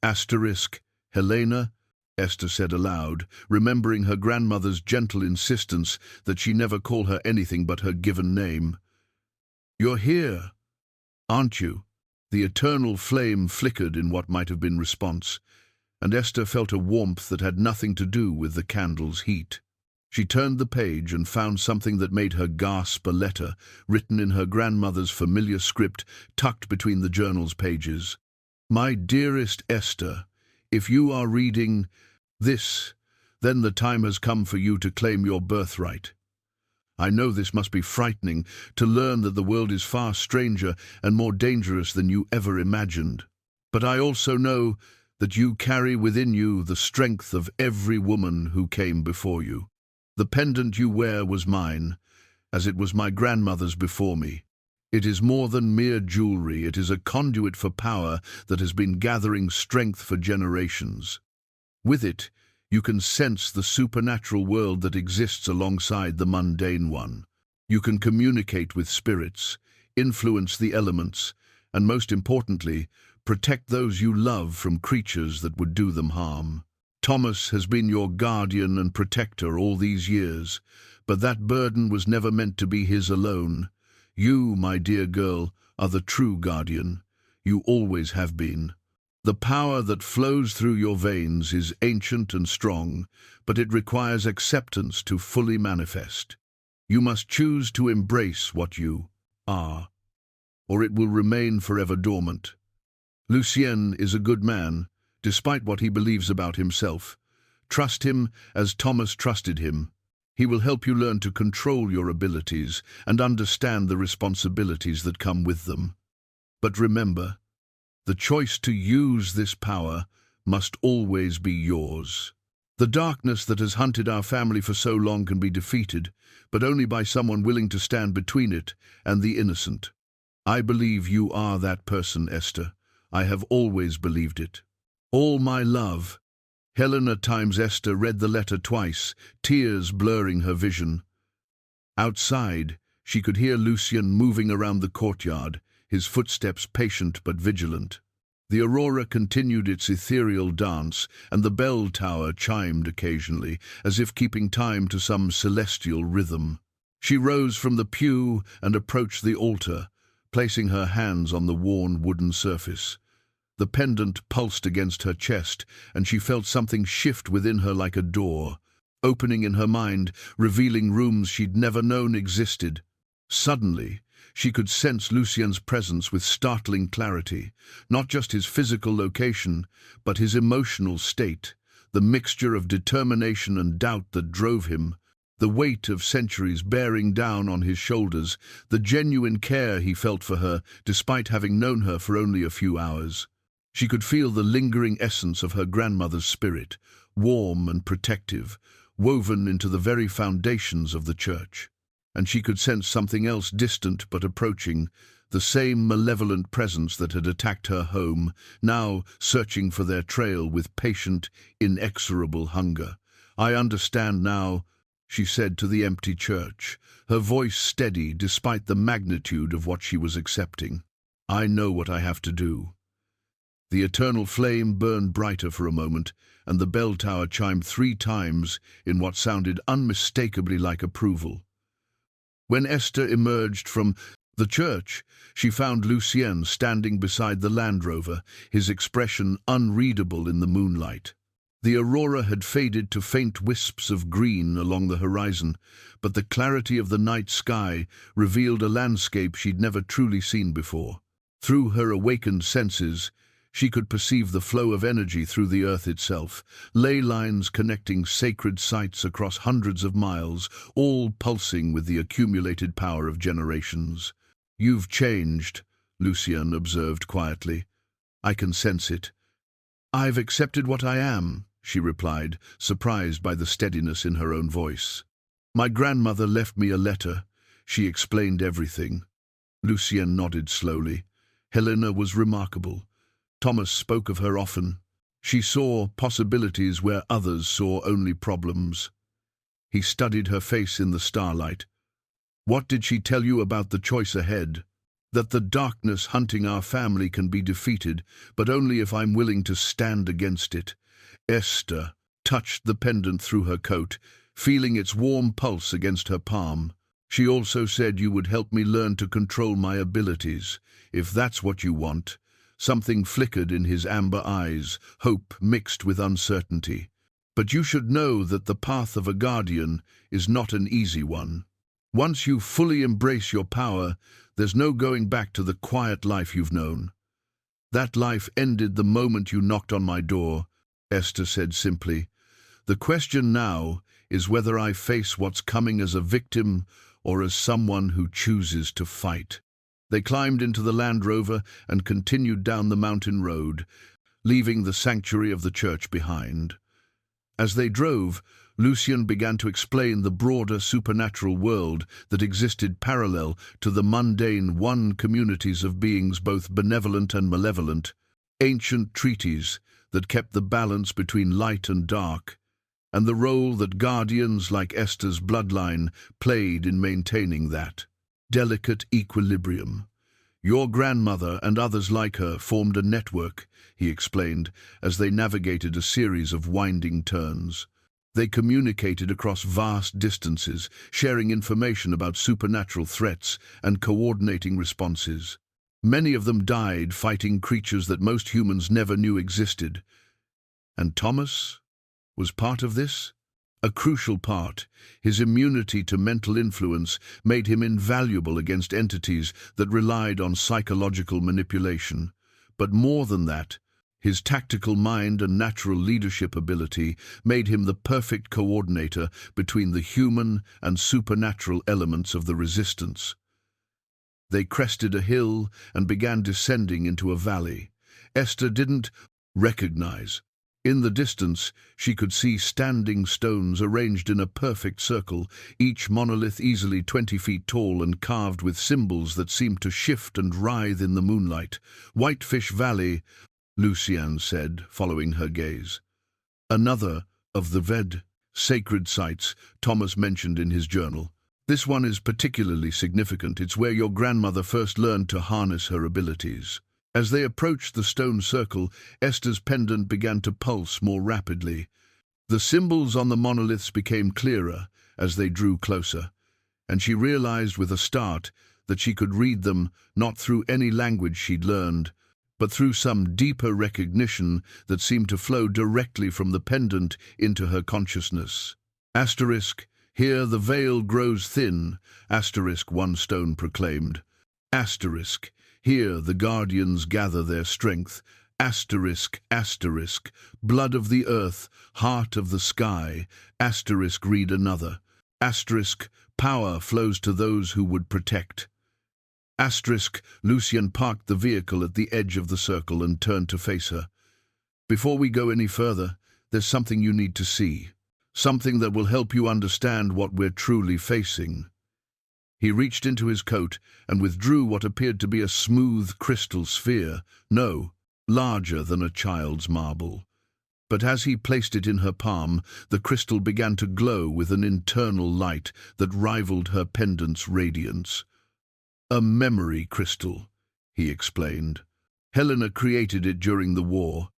Asterisk. Helena? Esther said aloud, remembering her grandmother's gentle insistence that she never call her anything but her given name. You're here, aren't you? The eternal flame flickered in what might have been response, and Esther felt a warmth that had nothing to do with the candle's heat. She turned the page and found something that made her gasp, a letter, written in her grandmother's familiar script, tucked between the journal's pages. My dearest Esther, if you are reading this, then the time has come for you to claim your birthright. I know this must be frightening, to learn that the world is far stranger and more dangerous than you ever imagined. But I also know that you carry within you the strength of every woman who came before you. The pendant you wear was mine, as it was my grandmother's before me. It is more than mere jewelry, it is a conduit for power that has been gathering strength for generations. With it, you can sense the supernatural world that exists alongside the mundane one. You can communicate with spirits, influence the elements, and most importantly, protect those you love from creatures that would do them harm. Thomas has been your guardian and protector all these years, but that burden was never meant to be his alone. You, my dear girl, are the true guardian. You always have been. The power that flows through your veins is ancient and strong, but it requires acceptance to fully manifest. You must choose to embrace what you are, or it will remain forever dormant. Lucien is a good man, despite what he believes about himself. Trust him as Thomas trusted him. He will help you learn to control your abilities and understand the responsibilities that come with them. But remember, the choice to use this power must always be yours. The darkness that has hunted our family for so long can be defeated, but only by someone willing to stand between it and the innocent. I believe you are that person, Esther. I have always believed it. All my love. Helena times Esther read the letter twice, tears blurring her vision. Outside, she could hear Lucien moving around the courtyard, his footsteps patient but vigilant. The aurora continued its ethereal dance, and the bell tower chimed occasionally, as if keeping time to some celestial rhythm. She rose from the pew and approached the altar, placing her hands on the worn wooden surface. The pendant pulsed against her chest, and she felt something shift within her like a door, opening in her mind, revealing rooms she'd never known existed. Suddenly, she could sense Lucien's presence with startling clarity, not just his physical location, but his emotional state, the mixture of determination and doubt that drove him, the weight of centuries bearing down on his shoulders, the genuine care he felt for her despite having known her for only a few hours. She could feel the lingering essence of her grandmother's spirit, warm and protective, woven into the very foundations of the church. And she could sense something else distant but approaching, the same malevolent presence that had attacked her home, now searching for their trail with patient, inexorable hunger. I understand now, she said to the empty church, her voice steady despite the magnitude of what she was accepting. I know what I have to do. The eternal flame burned brighter for a moment, and the bell tower chimed 3 times in what sounded unmistakably like approval. When Esther emerged from the church, she found Lucien standing beside the Land Rover, his expression unreadable in the moonlight. The aurora had faded to faint wisps of green along the horizon, but the clarity of the night sky revealed a landscape she'd never truly seen before. Through her awakened senses, She could perceive the flow of energy through the earth itself, ley lines connecting sacred sites across hundreds of miles, all pulsing with the accumulated power of generations. "You've changed," Lucian observed quietly. "I can sense it." "I've accepted what I am," she replied, surprised by the steadiness in her own voice. "My grandmother left me a letter. She explained everything." Lucian nodded slowly. Helena was remarkable. Thomas spoke of her often. She saw possibilities where others saw only problems. He studied her face in the starlight. "What did she tell you about the choice ahead?" "That the darkness hunting our family can be defeated, but only if I'm willing to stand against it." Esther touched the pendant through her coat, feeling its warm pulse against her palm. "She also said you would help me learn to control my abilities, if that's what you want." Something flickered in his amber eyes, hope mixed with uncertainty. "But you should know that the path of a guardian is not an easy one. Once you fully embrace your power, there's no going back to the quiet life you've known." "That life ended the moment you knocked on my door," Esther said simply. "The question now is whether I face what's coming as a victim or as someone who chooses to fight." They climbed into the Land Rover and continued down the mountain road, leaving the sanctuary of the church behind. As they drove, Lucian began to explain the broader supernatural world that existed parallel to the mundane communities of beings both benevolent and malevolent, ancient treaties that kept the balance between light and dark, and the role that guardians like Esther's bloodline played in maintaining that delicate equilibrium. "Your grandmother and others like her formed a network," he explained, as they navigated a series of winding turns. They communicated across vast distances, sharing information about supernatural threats and coordinating responses. Many of them died fighting creatures that most humans never knew existed. And Thomas was part of this? A crucial part. His immunity to mental influence made him invaluable against entities that relied on psychological manipulation. But more than that, his tactical mind and natural leadership ability made him the perfect coordinator between the human and supernatural elements of the resistance. They crested a hill and began descending into a valley. Esther didn't recognize. In the distance, she could see standing stones arranged in a perfect circle, each monolith easily 20 feet tall and carved with symbols that seemed to shift and writhe in the moonlight. "Whitefish Valley," Lucian said, following her gaze. "Another of the sacred sites Thomas mentioned in his journal. This one is particularly significant. It's where your grandmother first learned to harness her abilities." As they approached the stone circle, Esther's pendant began to pulse more rapidly. The symbols on the monoliths became clearer as they drew closer, and she realized with a start that she could read them not through any language she'd learned, but through some deeper recognition that seemed to flow directly from the pendant into her consciousness. Asterisk, "Here the veil grows thin," asterisk, one stone proclaimed. Asterisk, "Here the guardians gather their strength." Asterisk, asterisk, "Blood of the earth, heart of the sky." Asterisk, read another. Asterisk, "Power flows to those who would protect." Asterisk, Lucian parked the vehicle at the edge of the circle and turned to face her. "Before we go any further, there's something you need to see. Something that will help you understand what we're truly facing." He reached into his coat and withdrew what appeared to be a smooth crystal sphere, larger than a child's marble. But as he placed it in her palm, the crystal began to glow with an internal light that rivaled her pendant's radiance. "A memory crystal," he explained. "Helena created it during the war,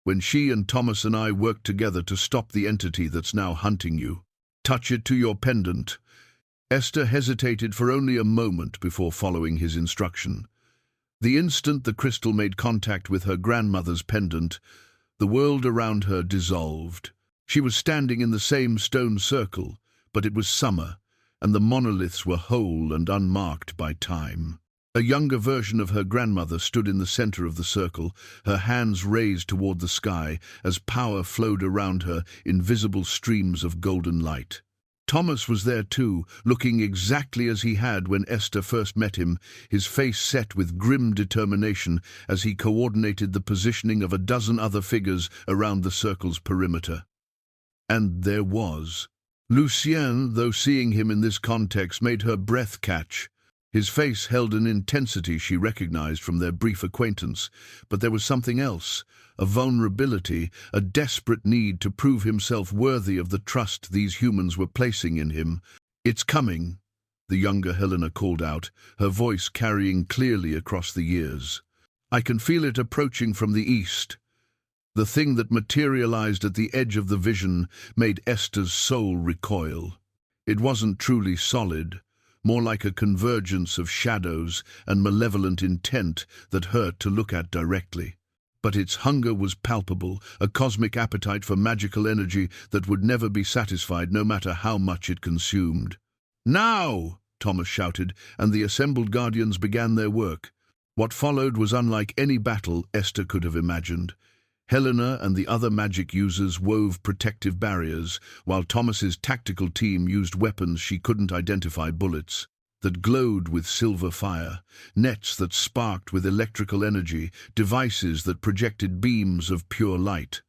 when she and Thomas and I worked together to stop the entity that's now hunting you. Touch it to your pendant." Esther hesitated for only a moment before following his instruction. The instant the crystal made contact with her grandmother's pendant, the world around her dissolved. She was standing in the same stone circle, but it was summer, and the monoliths were whole and unmarked by time. A younger version of her grandmother stood in the center of the circle, her hands raised toward the sky as power flowed around her in visible streams of golden light. Thomas was there too, looking exactly as he had when Esther first met him, his face set with grim determination as he coordinated the positioning of a dozen other figures around the circle's perimeter. And there was. Lucienne, though seeing him in this context, made her breath catch. His face held an intensity she recognized from their brief acquaintance, but there was something else, a vulnerability, a desperate need to prove himself worthy of the trust these humans were placing in him. "It's coming," the younger Helena called out, her voice carrying clearly across the years. "I can feel it approaching from the east." The thing that materialized at the edge of the vision made Esther's soul recoil. It wasn't truly solid, more like a convergence of shadows and malevolent intent that hurt to look at directly. But its hunger was palpable, a cosmic appetite for magical energy that would never be satisfied no matter how much it consumed. "Now!" Thomas shouted, and the assembled guardians began their work. What followed was unlike any battle Esther could have imagined. Helena and the other magic users wove protective barriers, while Thomas's tactical team used weapons she couldn't identify, bullets that glowed with silver fire, nets that sparked with electrical energy, devices that projected beams of pure light.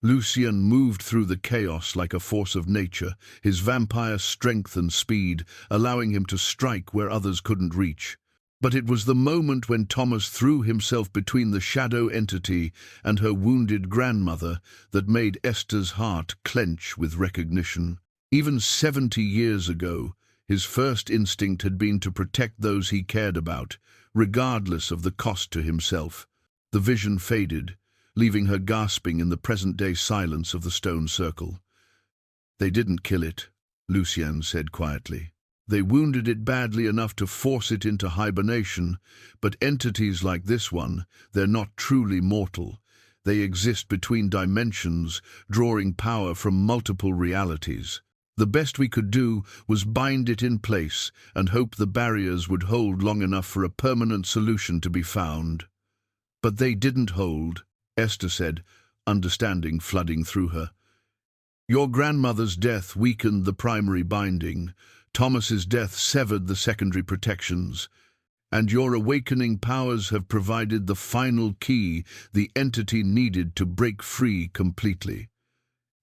Lucien moved through the chaos like a force of nature, his vampire strength and speed allowing him to strike where others couldn't reach. But it was the moment when Thomas threw himself between the shadow entity and her wounded grandmother that made Esther's heart clench with recognition. Even 70 years ago, his first instinct had been to protect those he cared about, regardless of the cost to himself. The vision faded, leaving her gasping in the present-day silence of the stone circle. "They didn't kill it," Lucien said quietly. "They wounded it badly enough to force it into hibernation, but entities like this one, they're not truly mortal. They exist between dimensions, drawing power from multiple realities. The best we could do was bind it in place and hope the barriers would hold long enough for a permanent solution to be found." "But they didn't hold," Esther said, understanding flooding through her. "Your grandmother's death weakened the primary binding. Thomas's death severed the secondary protections, and your awakening powers have provided the final key the entity needed to break free completely."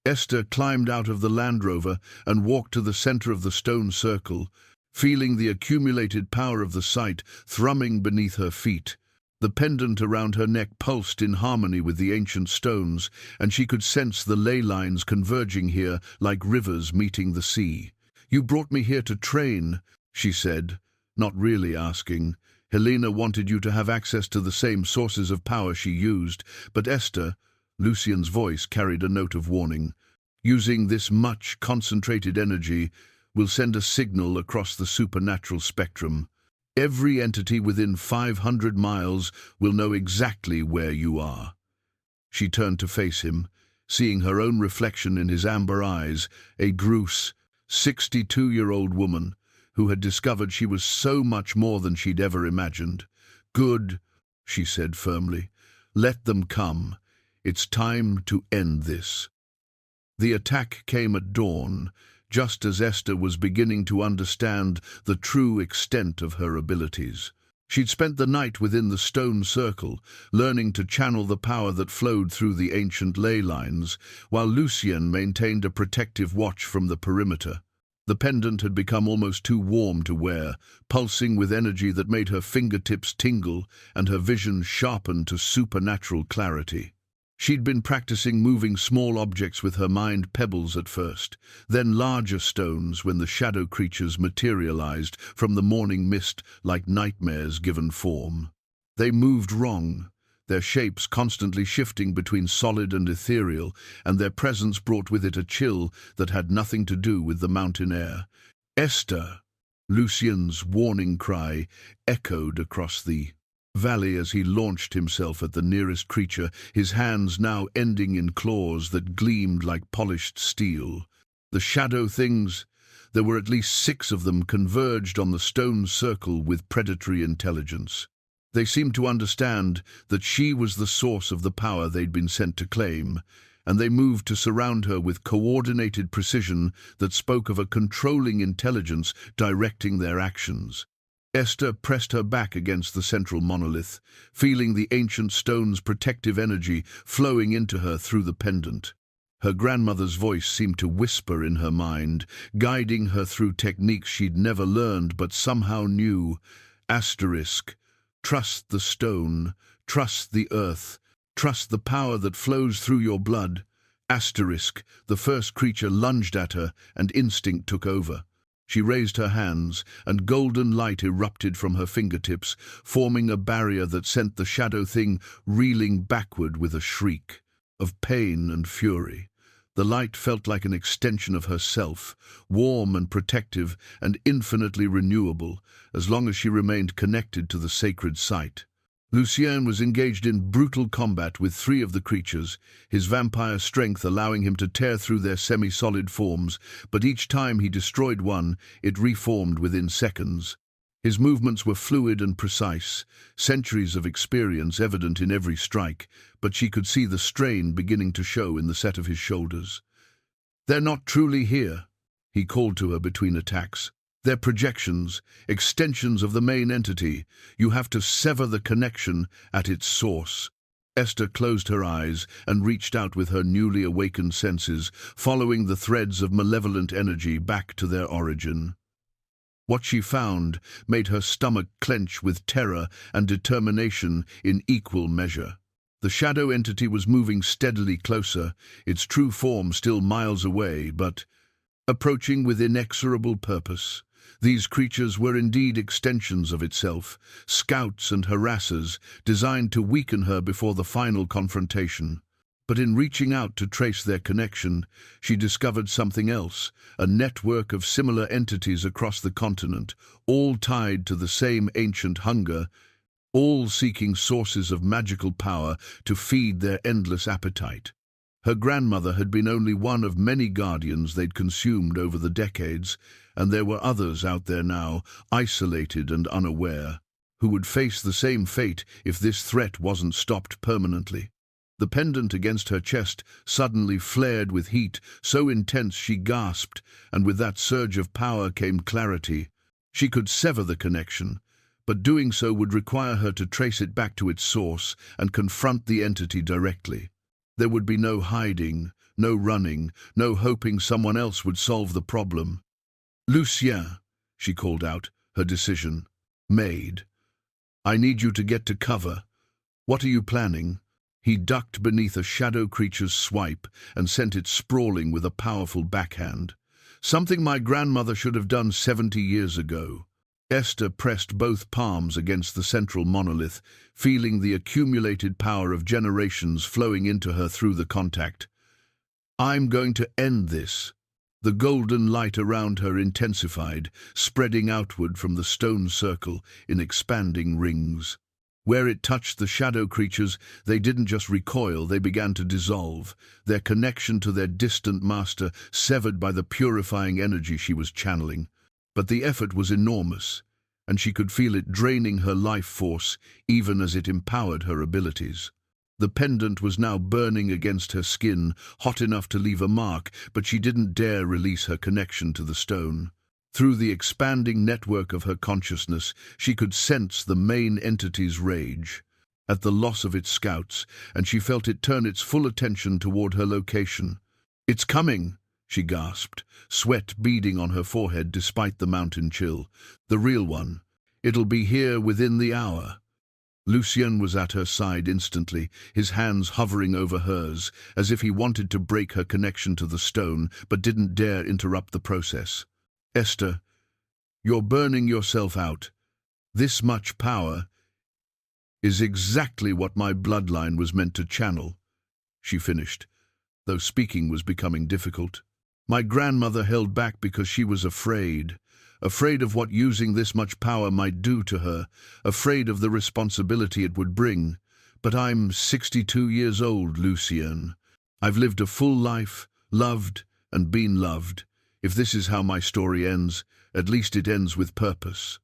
Esther climbed out of the Land Rover and walked to the center of the stone circle, feeling the accumulated power of the site thrumming beneath her feet. The pendant around her neck pulsed in harmony with the ancient stones, and she could sense the ley lines converging here like rivers meeting the sea. "You brought me here to train," she said, not really asking. "Helena wanted you to have access to the same sources of power she used, but Esther," Lucien's voice carried a note of warning, "using this much concentrated energy will send a signal across the supernatural spectrum. Every entity within 500 miles will know exactly where you are." She turned to face him, seeing her own reflection in his amber eyes, a Gruce, 62-year-old woman who had discovered she was so much more than she'd ever imagined. "Good," she said firmly. "Let them come. It's time to end this." The attack came at dawn, just as Esther was beginning to understand the true extent of her abilities. She'd spent the night within the stone circle, learning to channel the power that flowed through the ancient ley lines, while Lucien maintained a protective watch from the perimeter. The pendant had become almost too warm to wear, pulsing with energy that made her fingertips tingle and her vision sharpen to supernatural clarity. She'd been practicing moving small objects with her mind, pebbles at first, then larger stones when the shadow creatures materialized from the morning mist like nightmares given form. They moved wrong, their shapes constantly shifting between solid and ethereal, and their presence brought with it a chill that had nothing to do with the mountain air. "Esther!" Lucien's warning cry echoed across the valley as he launched himself at the nearest creature, his hands now ending in claws that gleamed like polished steel. The shadow things, There were at least 6 of them converged on the stone circle with predatory intelligence. They seemed to understand that she was the source of the power they'd been sent to claim, and they moved to surround her with coordinated precision that spoke of a controlling intelligence directing their actions. Esther pressed her back against the central monolith, feeling the ancient stone's protective energy flowing into her through the pendant. Her grandmother's voice seemed to whisper in her mind, guiding her through techniques she'd never learned but somehow knew. Asterisk. Trust the stone, trust the earth, trust the power that flows through your blood. Asterisk. The first creature lunged at her, and instinct took over. She raised her hands, and golden light erupted from her fingertips, forming a barrier that sent the shadow thing reeling backward with a shriek of pain and fury. The light felt like an extension of herself, warm and protective and infinitely renewable, as long as she remained connected to the sacred site. Lucien was engaged in brutal combat with 3 of the creatures, his vampire strength allowing him to tear through their semi-solid forms, but each time he destroyed one, it reformed within seconds. His movements were fluid and precise, centuries of experience evident in every strike, but she could see the strain beginning to show in the set of his shoulders. "They're not truly here," he called to her between attacks. "They're projections, extensions of the main entity. You have to sever the connection at its source." Esther closed her eyes and reached out with her newly awakened senses, following the threads of malevolent energy back to their origin. What she found made her stomach clench with terror and determination in equal measure. The shadow entity was moving steadily closer, its true form still miles away, but approaching with inexorable purpose. These creatures were indeed extensions of itself, scouts and harassers, designed to weaken her before the final confrontation. But in reaching out to trace their connection, she discovered something else, a network of similar entities across the continent, all tied to the same ancient hunger, all seeking sources of magical power to feed their endless appetite. Her grandmother had been only one of many guardians they'd consumed over the decades, and there were others out there now, isolated and unaware, who would face the same fate if this threat wasn't stopped permanently. The pendant against her chest suddenly flared with heat, so intense she gasped, and with that surge of power came clarity. She could sever the connection, but doing so would require her to trace it back to its source and confront the entity directly. There would be no hiding, no running, no hoping someone else would solve the problem. "Lucien," she called out, her decision made. "I need you to get to cover. What are you planning?" He ducked beneath a shadow creature's swipe and sent it sprawling with a powerful backhand. "Something my grandmother should have done 70 years ago." Esther pressed both palms against the central monolith, feeling the accumulated power of generations flowing into her through the contact. "I'm going to end this." The golden light around her intensified, spreading outward from the stone circle in expanding rings. Where it touched the shadow creatures, they didn't just recoil, they began to dissolve, their connection to their distant master severed by the purifying energy she was channeling. But the effort was enormous, and she could feel it draining her life force even as it empowered her abilities. The pendant was now burning against her skin, hot enough to leave a mark, but she didn't dare release her connection to the stone. Through the expanding network of her consciousness, she could sense the main entity's rage at the loss of its scouts, and she felt it turn its full attention toward her location. "It's coming!" she gasped, sweat beading on her forehead despite the mountain chill. "The real one. It'll be here within the hour." Lucien was at her side instantly, his hands hovering over hers, as if he wanted to break her connection to the stone, but didn't dare interrupt the process. "Esther, you're burning yourself out. This much power is exactly what my bloodline was meant to channel," she finished, though speaking was becoming difficult. "My grandmother held back because she was afraid of what using this much power might do to her, afraid of the responsibility it would bring. But I'm 62 years old, Lucien. I've lived a full life, loved and been loved. If this is how my story ends, at least it ends with purpose.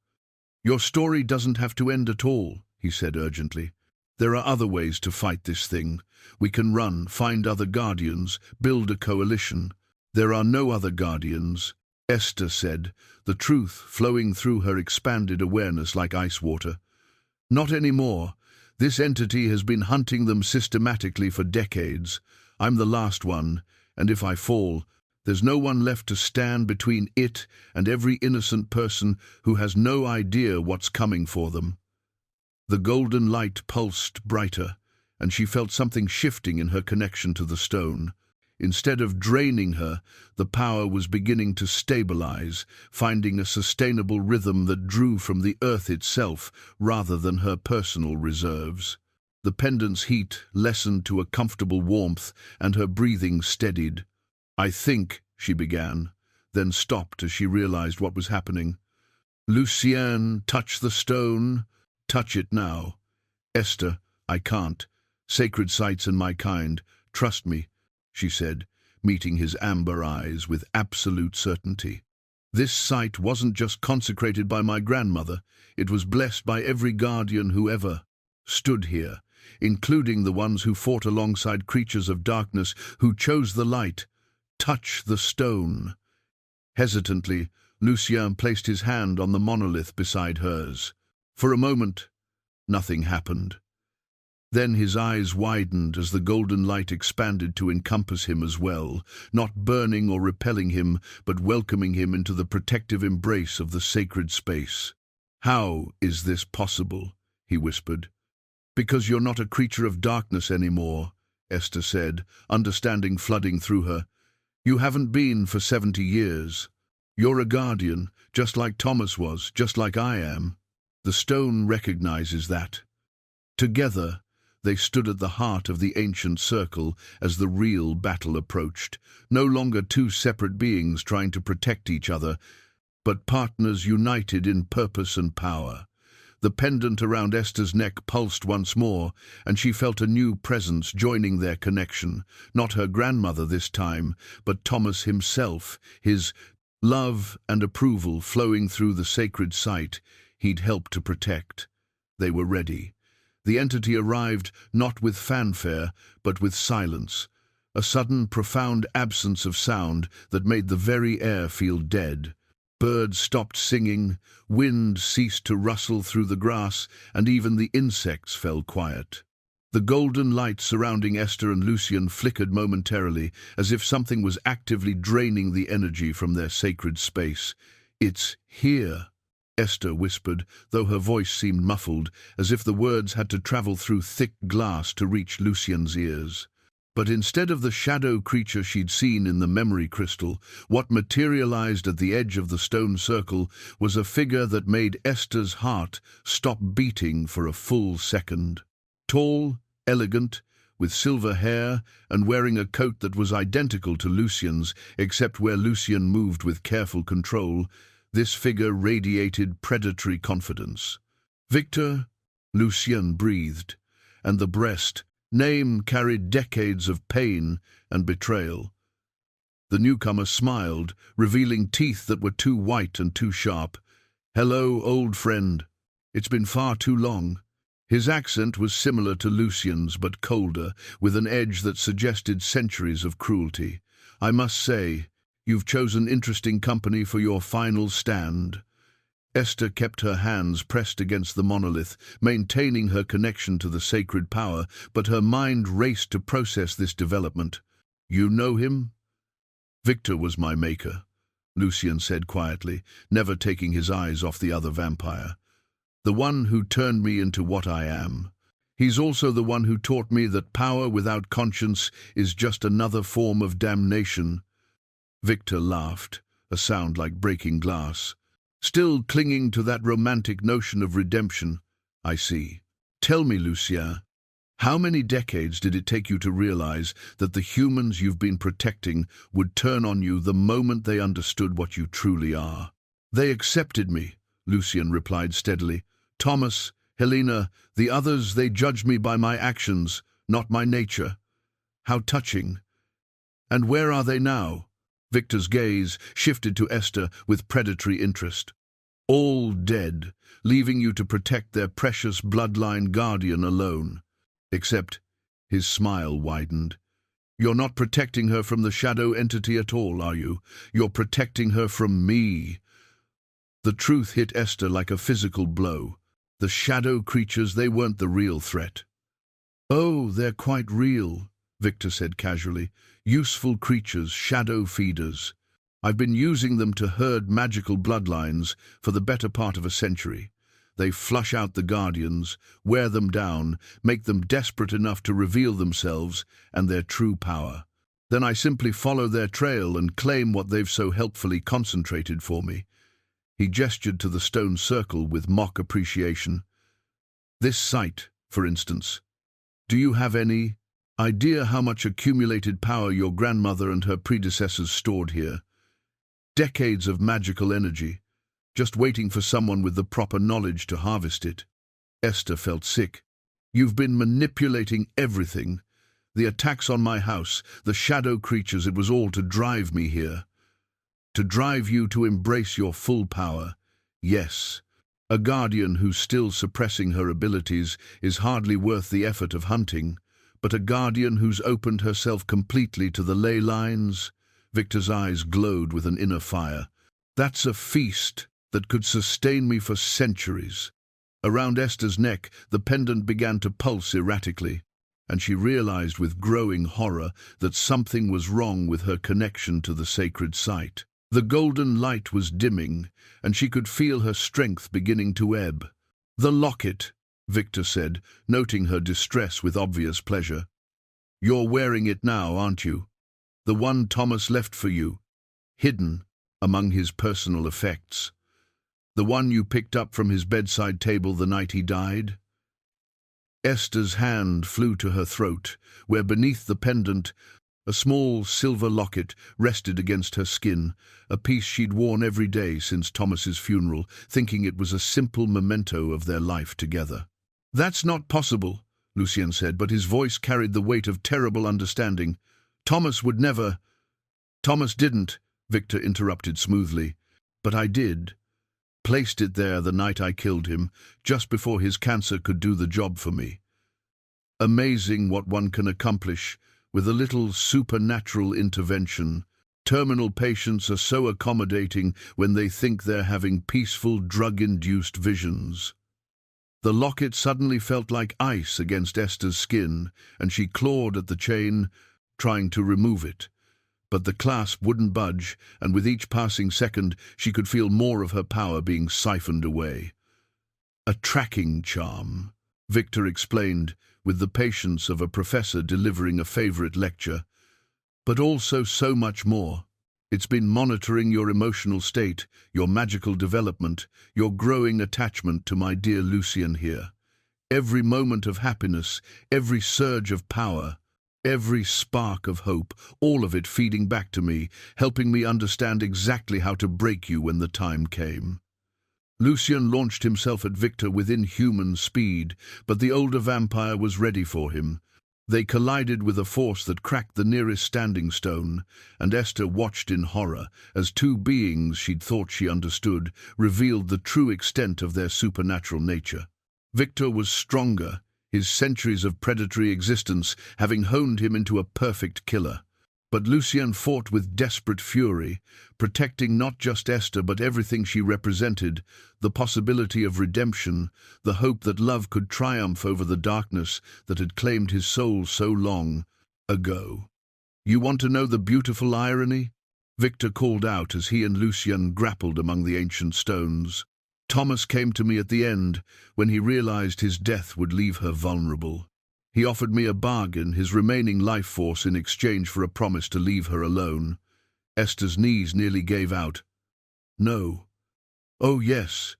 Your story doesn't have to end at all, he said urgently. There are other ways to fight this thing. We can run, find other guardians, build a coalition. There are no other guardians, Esther said, the truth flowing through her expanded awareness like ice water. Not anymore. This entity has been hunting them systematically for decades. I'm the last one, and if I fall, there's no one left to stand between it and every innocent person who has no idea what's coming for them. The golden light pulsed brighter, and she felt something shifting in her connection to the stone. Instead of draining her, the power was beginning to stabilize, finding a sustainable rhythm that drew from the earth itself rather than her personal reserves. The pendant's heat lessened to a comfortable warmth, and her breathing steadied. I think, she began, then stopped as she realized what was happening. Lucien, touch the stone. Touch it now. Esther, I can't. Sacred sites and my kind. Trust me, she said, meeting his amber eyes with absolute certainty. This site wasn't just consecrated by my grandmother, it was blessed by every guardian who ever stood here, including the ones who fought alongside creatures of darkness who chose the light. Touch the stone. Hesitantly, Lucien placed his hand on the monolith beside hers. For a moment, nothing happened. Then his eyes widened as the golden light expanded to encompass him as well, not burning or repelling him, but welcoming him into the protective embrace of the sacred space. How is this possible? He whispered. Because you're not a creature of darkness anymore, Esther said, understanding flooding through her. You haven't been for 70 years. You're a guardian, just like Thomas was, just like I am. The stone recognizes that. Together, they stood at the heart of the ancient circle as the real battle approached, no longer two separate beings trying to protect each other, but partners united in purpose and power. The pendant around Esther's neck pulsed once more, and she felt a new presence joining their connection, not her grandmother this time, but Thomas himself, his love and approval flowing through the sacred site he'd helped to protect. They were ready. The entity arrived not with fanfare, but with silence, a sudden, profound absence of sound that made the very air feel dead. Birds stopped singing, wind ceased to rustle through the grass, and even the insects fell quiet. The golden light surrounding Esther and Lucien flickered momentarily, as if something was actively draining the energy from their sacred space. "It's here," Esther whispered, though her voice seemed muffled, as if the words had to travel through thick glass to reach Lucien's ears. But instead of the shadow creature she'd seen in the memory crystal, what materialized at the edge of the stone circle was a figure that made Esther's heart stop beating for a full second. Tall, elegant, with silver hair and wearing a coat that was identical to Lucien's, except where Lucien moved with careful control, this figure radiated predatory confidence. "Victor," Lucien breathed, and the breast name carried decades of pain and betrayal. The newcomer smiled, revealing teeth that were too white and too sharp. "Hello, old friend. It's been far too long." His accent was similar to Lucien's, but colder, with an edge that suggested centuries of cruelty. "I must say, you've chosen interesting company for your final stand." Esther kept her hands pressed against the monolith, maintaining her connection to the sacred power, but her mind raced to process this development. "You know him?" "Victor was my maker," Lucien said quietly, never taking his eyes off the other vampire. "The one who turned me into what I am. He's also the one who taught me that power without conscience is just another form of damnation." Victor laughed, a sound like breaking glass. "Still clinging to that romantic notion of redemption, I see. Tell me, Lucien, how many decades did it take you to realize that the humans you've been protecting would turn on you the moment they understood what you truly are?" "They accepted me," Lucien replied steadily. "Thomas, Helena, the others, they judged me by my actions, not my nature." "How touching. And where are they now?" Victor's gaze shifted to Esther with predatory interest. All dead, leaving you to protect their precious bloodline guardian alone. Except, his smile widened. You're not protecting her from the shadow entity at all, are you? You're protecting her from me. The truth hit Esther like a physical blow. The shadow creatures, they weren't the real threat. Oh, they're quite real, Victor said casually. Useful creatures, shadow feeders. I've been using them to herd magical bloodlines for the better part of a century. They flush out the guardians, wear them down, make them desperate enough to reveal themselves and their true power. Then I simply follow their trail and claim what they've so helpfully concentrated for me. He gestured to the stone circle with mock appreciation. This site, for instance. Do you have any idea how much accumulated power your grandmother and her predecessors stored here? Decades of magical energy, just waiting for someone with the proper knowledge to harvest it. Esther felt sick. You've been manipulating everything. The attacks on my house, the shadow creatures, it was all to drive me here. To drive you to embrace your full power. Yes, a guardian who's still suppressing her abilities is hardly worth the effort of hunting, but a guardian who's opened herself completely to the ley lines. Victor's eyes glowed with an inner fire. That's a feast that could sustain me for centuries. Around Esther's neck, the pendant began to pulse erratically, and she realized with growing horror that something was wrong with her connection to the sacred site. The golden light was dimming, and she could feel her strength beginning to ebb. "The locket," Victor said, noting her distress with obvious pleasure. "You're wearing it now, aren't you? The one Thomas left for you, hidden among his personal effects. The one you picked up from his bedside table the night he died?" Esther's hand flew to her throat, where beneath the pendant, a small silver locket rested against her skin, a piece she'd worn every day since Thomas's funeral, thinking it was a simple memento of their life together. "That's not possible," Lucien said, but his voice carried the weight of terrible understanding. "Thomas would never—" "Thomas didn't," Victor interrupted smoothly. "But I did. Placed it there the night I killed him, just before his cancer could do the job for me. Amazing what one can accomplish with a little supernatural intervention. Terminal patients are so accommodating when they think they're having peaceful, drug-induced visions." The locket suddenly felt like ice against Esther's skin, and she clawed at the chain, trying to remove it. But the clasp wouldn't budge, and with each passing second she could feel more of her power being siphoned away. "A tracking charm," Victor explained, with the patience of a professor delivering a favorite lecture. "But also so much more. It's been monitoring your emotional state, your magical development, your growing attachment to my dear Lucien here. Every moment of happiness, every surge of power, every spark of hope, all of it feeding back to me, helping me understand exactly how to break you when the time came." Lucien launched himself at Victor with inhuman speed, but the older vampire was ready for him. They collided with a force that cracked the nearest standing stone, and Esther watched in horror as two beings she'd thought she understood revealed the true extent of their supernatural nature. Victor was stronger, his centuries of predatory existence having honed him into a perfect killer. But Lucien fought with desperate fury, protecting not just Esther but everything she represented, the possibility of redemption, the hope that love could triumph over the darkness that had claimed his soul so long ago. "You want to know the beautiful irony?" Victor called out as he and Lucien grappled among the ancient stones. "Thomas came to me at the end, when he realized his death would leave her vulnerable. He offered me a bargain, his remaining life force in exchange for a promise to leave her alone." Esther's knees nearly gave out. "No. Oh, yes."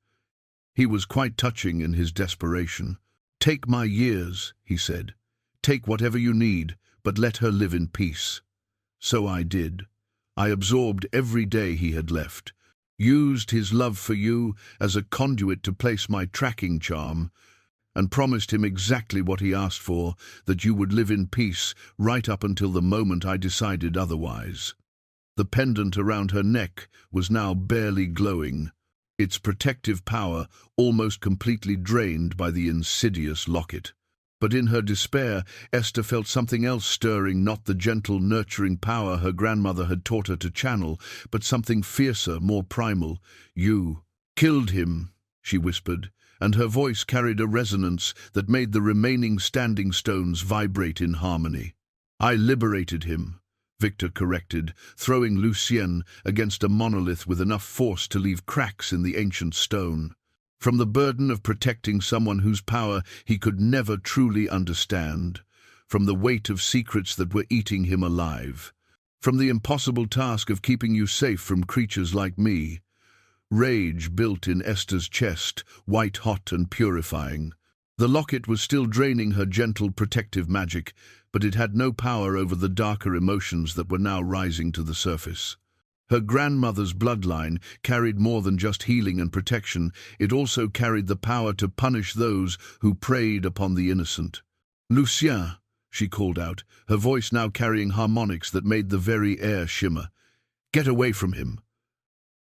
He was quite touching in his desperation. "Take my years," he said. "Take whatever you need, but let her live in peace." So I did. I absorbed every day he had left, used his love for you as a conduit to place my tracking charm, and promised him exactly what he asked for, that you would live in peace right up until the moment I decided otherwise. The pendant around her neck was now barely glowing, its protective power almost completely drained by the insidious locket. But in her despair, Esther felt something else stirring, not the gentle, nurturing power her grandmother had taught her to channel, but something fiercer, more primal. "You killed him," she whispered, and her voice carried a resonance that made the remaining standing stones vibrate in harmony. "I liberated him," Victor corrected, throwing Lucien against a monolith with enough force to leave cracks in the ancient stone. From the burden of protecting someone whose power he could never truly understand, from the weight of secrets that were eating him alive, from the impossible task of keeping you safe from creatures like me. Rage built in Esther's chest, white-hot and purifying. The locket was still draining her gentle protective magic, but it had no power over the darker emotions that were now rising to the surface. Her grandmother's bloodline carried more than just healing and protection, it also carried the power to punish those who preyed upon the innocent. "Lucien," she called out, her voice now carrying harmonics that made the very air shimmer. "Get away from him."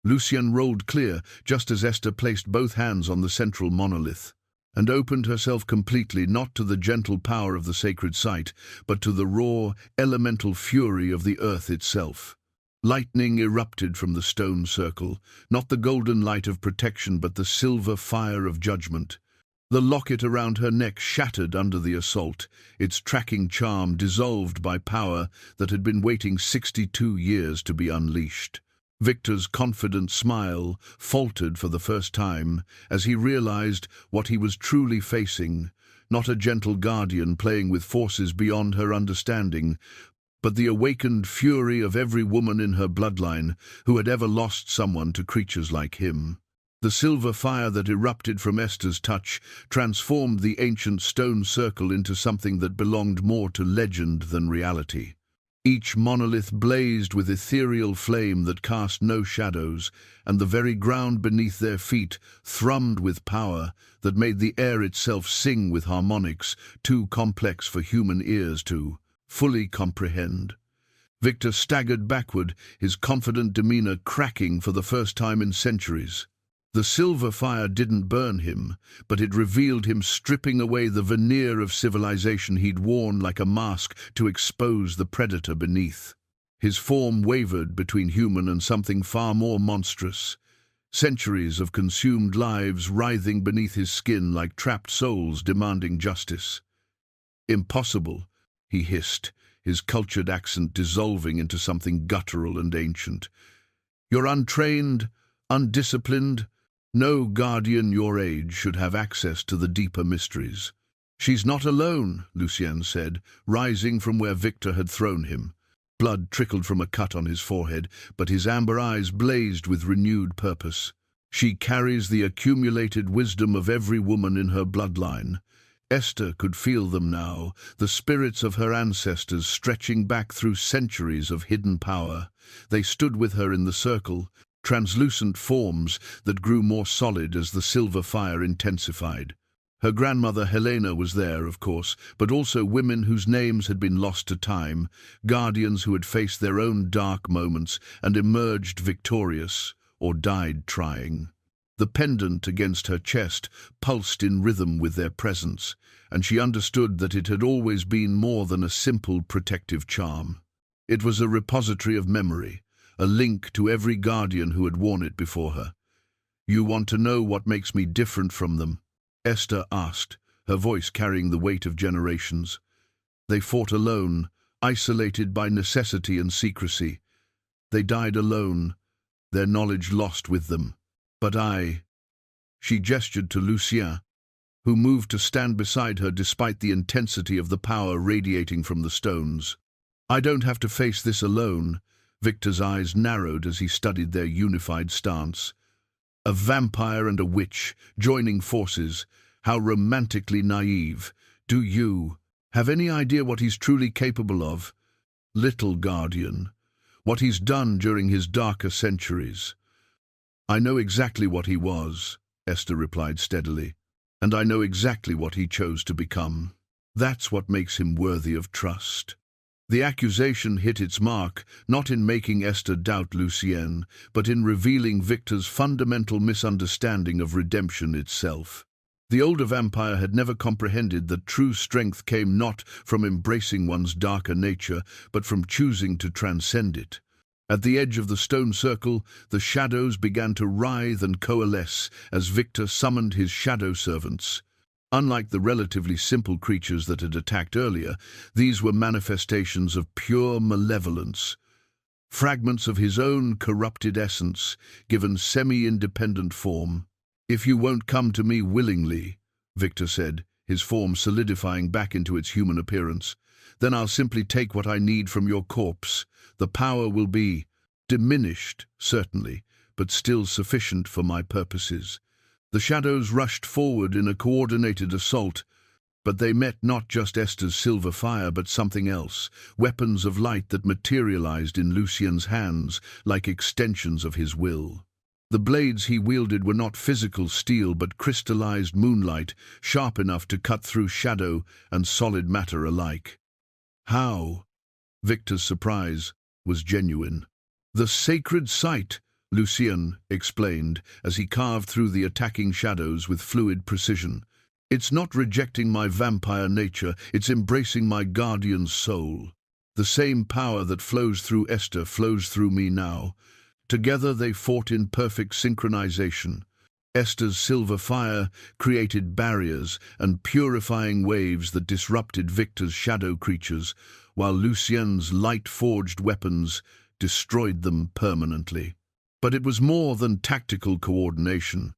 Lucien rolled clear, just as Esther placed both hands on the central monolith, and opened herself completely not to the gentle power of the sacred site, but to the raw, elemental fury of the earth itself. Lightning erupted from the stone circle, not the golden light of protection but the silver fire of judgment. The locket around her neck shattered under the assault, its tracking charm dissolved by power that had been waiting 62 years to be unleashed. Victor's confident smile faltered for the first time as he realized what he was truly facing, not a gentle guardian playing with forces beyond her understanding, but the awakened fury of every woman in her bloodline who had ever lost someone to creatures like him. The silver fire that erupted from Esther's touch transformed the ancient stone circle into something that belonged more to legend than reality. Each monolith blazed with ethereal flame that cast no shadows, and the very ground beneath their feet thrummed with power that made the air itself sing with harmonics too complex for human ears to fully comprehend. Victor staggered backward, his confident demeanor cracking for the first time in centuries. The silver fire didn't burn him, but it revealed him stripping away the veneer of civilization he'd worn like a mask to expose the predator beneath. His form wavered between human and something far more monstrous, centuries of consumed lives writhing beneath his skin like trapped souls demanding justice. "Impossible," he hissed, his cultured accent dissolving into something guttural and ancient. "You're untrained, undisciplined. No guardian your age should have access to the deeper mysteries." "She's not alone," Lucien said, rising from where Victor had thrown him. Blood trickled from a cut on his forehead, but his amber eyes blazed with renewed purpose. "She carries the accumulated wisdom of every woman in her bloodline." Esther could feel them now, the spirits of her ancestors stretching back through centuries of hidden power. They stood with her in the circle, translucent forms that grew more solid as the silver fire intensified. Her grandmother Helena was there, of course, but also women whose names had been lost to time, guardians who had faced their own dark moments and emerged victorious, or died trying. The pendant against her chest pulsed in rhythm with their presence, and she understood that it had always been more than a simple protective charm. It was a repository of memory, a link to every guardian who had worn it before her. "You want to know what makes me different from them?" Esther asked, her voice carrying the weight of generations. "They fought alone, isolated by necessity and secrecy. They died alone, their knowledge lost with them. But I—" She gestured to Lucien, who moved to stand beside her despite the intensity of the power radiating from the stones. "I don't have to face this alone." Victor's eyes narrowed as he studied their unified stance. A vampire and a witch, joining forces. How romantically naive. Do you have any idea what he's truly capable of? Little guardian. What he's done during his darker centuries. "I know exactly what he was," Esther replied steadily, "and I know exactly what he chose to become. That's what makes him worthy of trust." The accusation hit its mark, not in making Esther doubt Lucienne, but in revealing Victor's fundamental misunderstanding of redemption itself. The older vampire had never comprehended that true strength came not from embracing one's darker nature, but from choosing to transcend it. At the edge of the stone circle, the shadows began to writhe and coalesce as Victor summoned his shadow servants. Unlike the relatively simple creatures that had attacked earlier, these were manifestations of pure malevolence. Fragments of his own corrupted essence, given semi-independent form. "If you won't come to me willingly," Victor said, his form solidifying back into its human appearance, "then I'll simply take what I need from your corpse. The power will be diminished, certainly, but still sufficient for my purposes." The shadows rushed forward in a coordinated assault, but they met not just Esther's silver fire but something else, weapons of light that materialized in Lucien's hands like extensions of his will. The blades he wielded were not physical steel but crystallized moonlight, sharp enough to cut through shadow and solid matter alike. How? Victor's surprise was genuine. "The sacred sight," Lucien explained as he carved through the attacking shadows with fluid precision. "It's not rejecting my vampire nature, it's embracing my guardian's soul. The same power that flows through Esther flows through me now." Together they fought in perfect synchronization. Esther's silver fire created barriers and purifying waves that disrupted Victor's shadow creatures, while Lucien's light-forged weapons destroyed them permanently. But it was more than tactical coordination.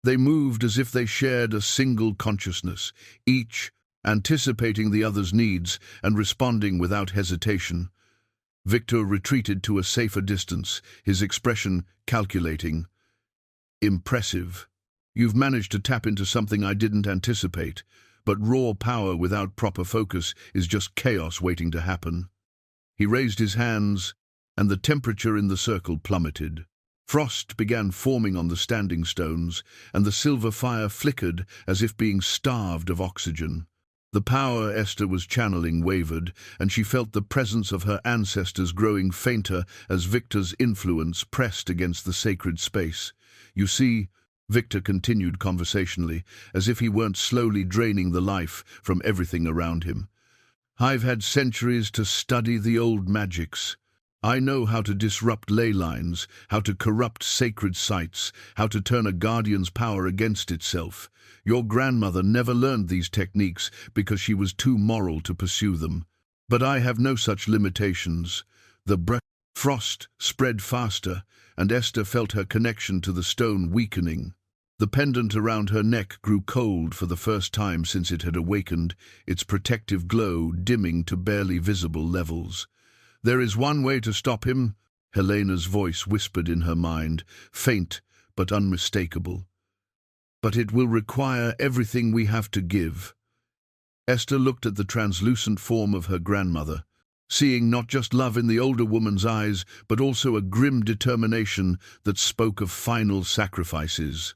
They moved as if they shared a single consciousness, each anticipating the other's needs and responding without hesitation. Victor retreated to a safer distance, his expression calculating. "Impressive. You've managed to tap into something I didn't anticipate, but raw power without proper focus is just chaos waiting to happen." He raised his hands, and the temperature in the circle plummeted. Frost began forming on the standing stones, and the silver fire flickered as if being starved of oxygen. The power Esther was channeling wavered, and she felt the presence of her ancestors growing fainter as Victor's influence pressed against the sacred space. "You see," Victor continued conversationally, as if he weren't slowly draining the life from everything around him, "I've had centuries to study the old magics. I know how to disrupt ley lines, how to corrupt sacred sites, how to turn a guardian's power against itself. Your grandmother never learned these techniques because she was too moral to pursue them. But I have no such limitations." The frost spread faster, and Esther felt her connection to the stone weakening. The pendant around her neck grew cold for the first time since it had awakened, its protective glow dimming to barely visible levels. "There is one way to stop him," Helena's voice whispered in her mind, faint but unmistakable. "But it will require everything we have to give." Esther looked at the translucent form of her grandmother, seeing not just love in the older woman's eyes, but also a grim determination that spoke of final sacrifices.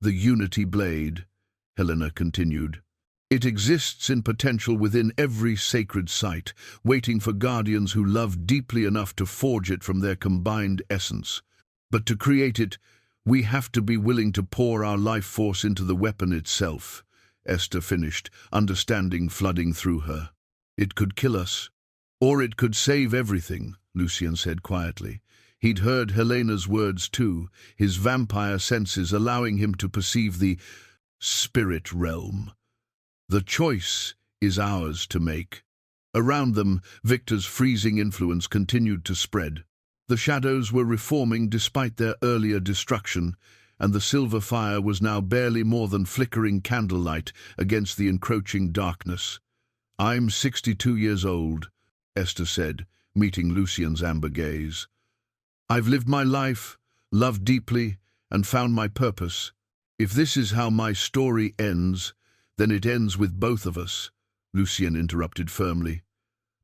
"The Unity Blade," Helena continued. "It exists in potential within every sacred site, waiting for guardians who love deeply enough to forge it from their combined essence. But to create it, we have to be willing to pour our life force into the weapon itself," Esther finished, understanding flooding through her. "It could kill us, or it could save everything," Lucien said quietly. He'd heard Helena's words too, his vampire senses allowing him to perceive the spirit realm. "The choice is ours to make." Around them, Victor's freezing influence continued to spread. The shadows were reforming despite their earlier destruction, and the silver fire was now barely more than flickering candlelight against the encroaching darkness. "I'm 62 years old," Esther said, meeting Lucien's amber gaze. "I've lived my life, loved deeply, and found my purpose. If this is how my story ends, then it ends with both of us," Lucien interrupted firmly.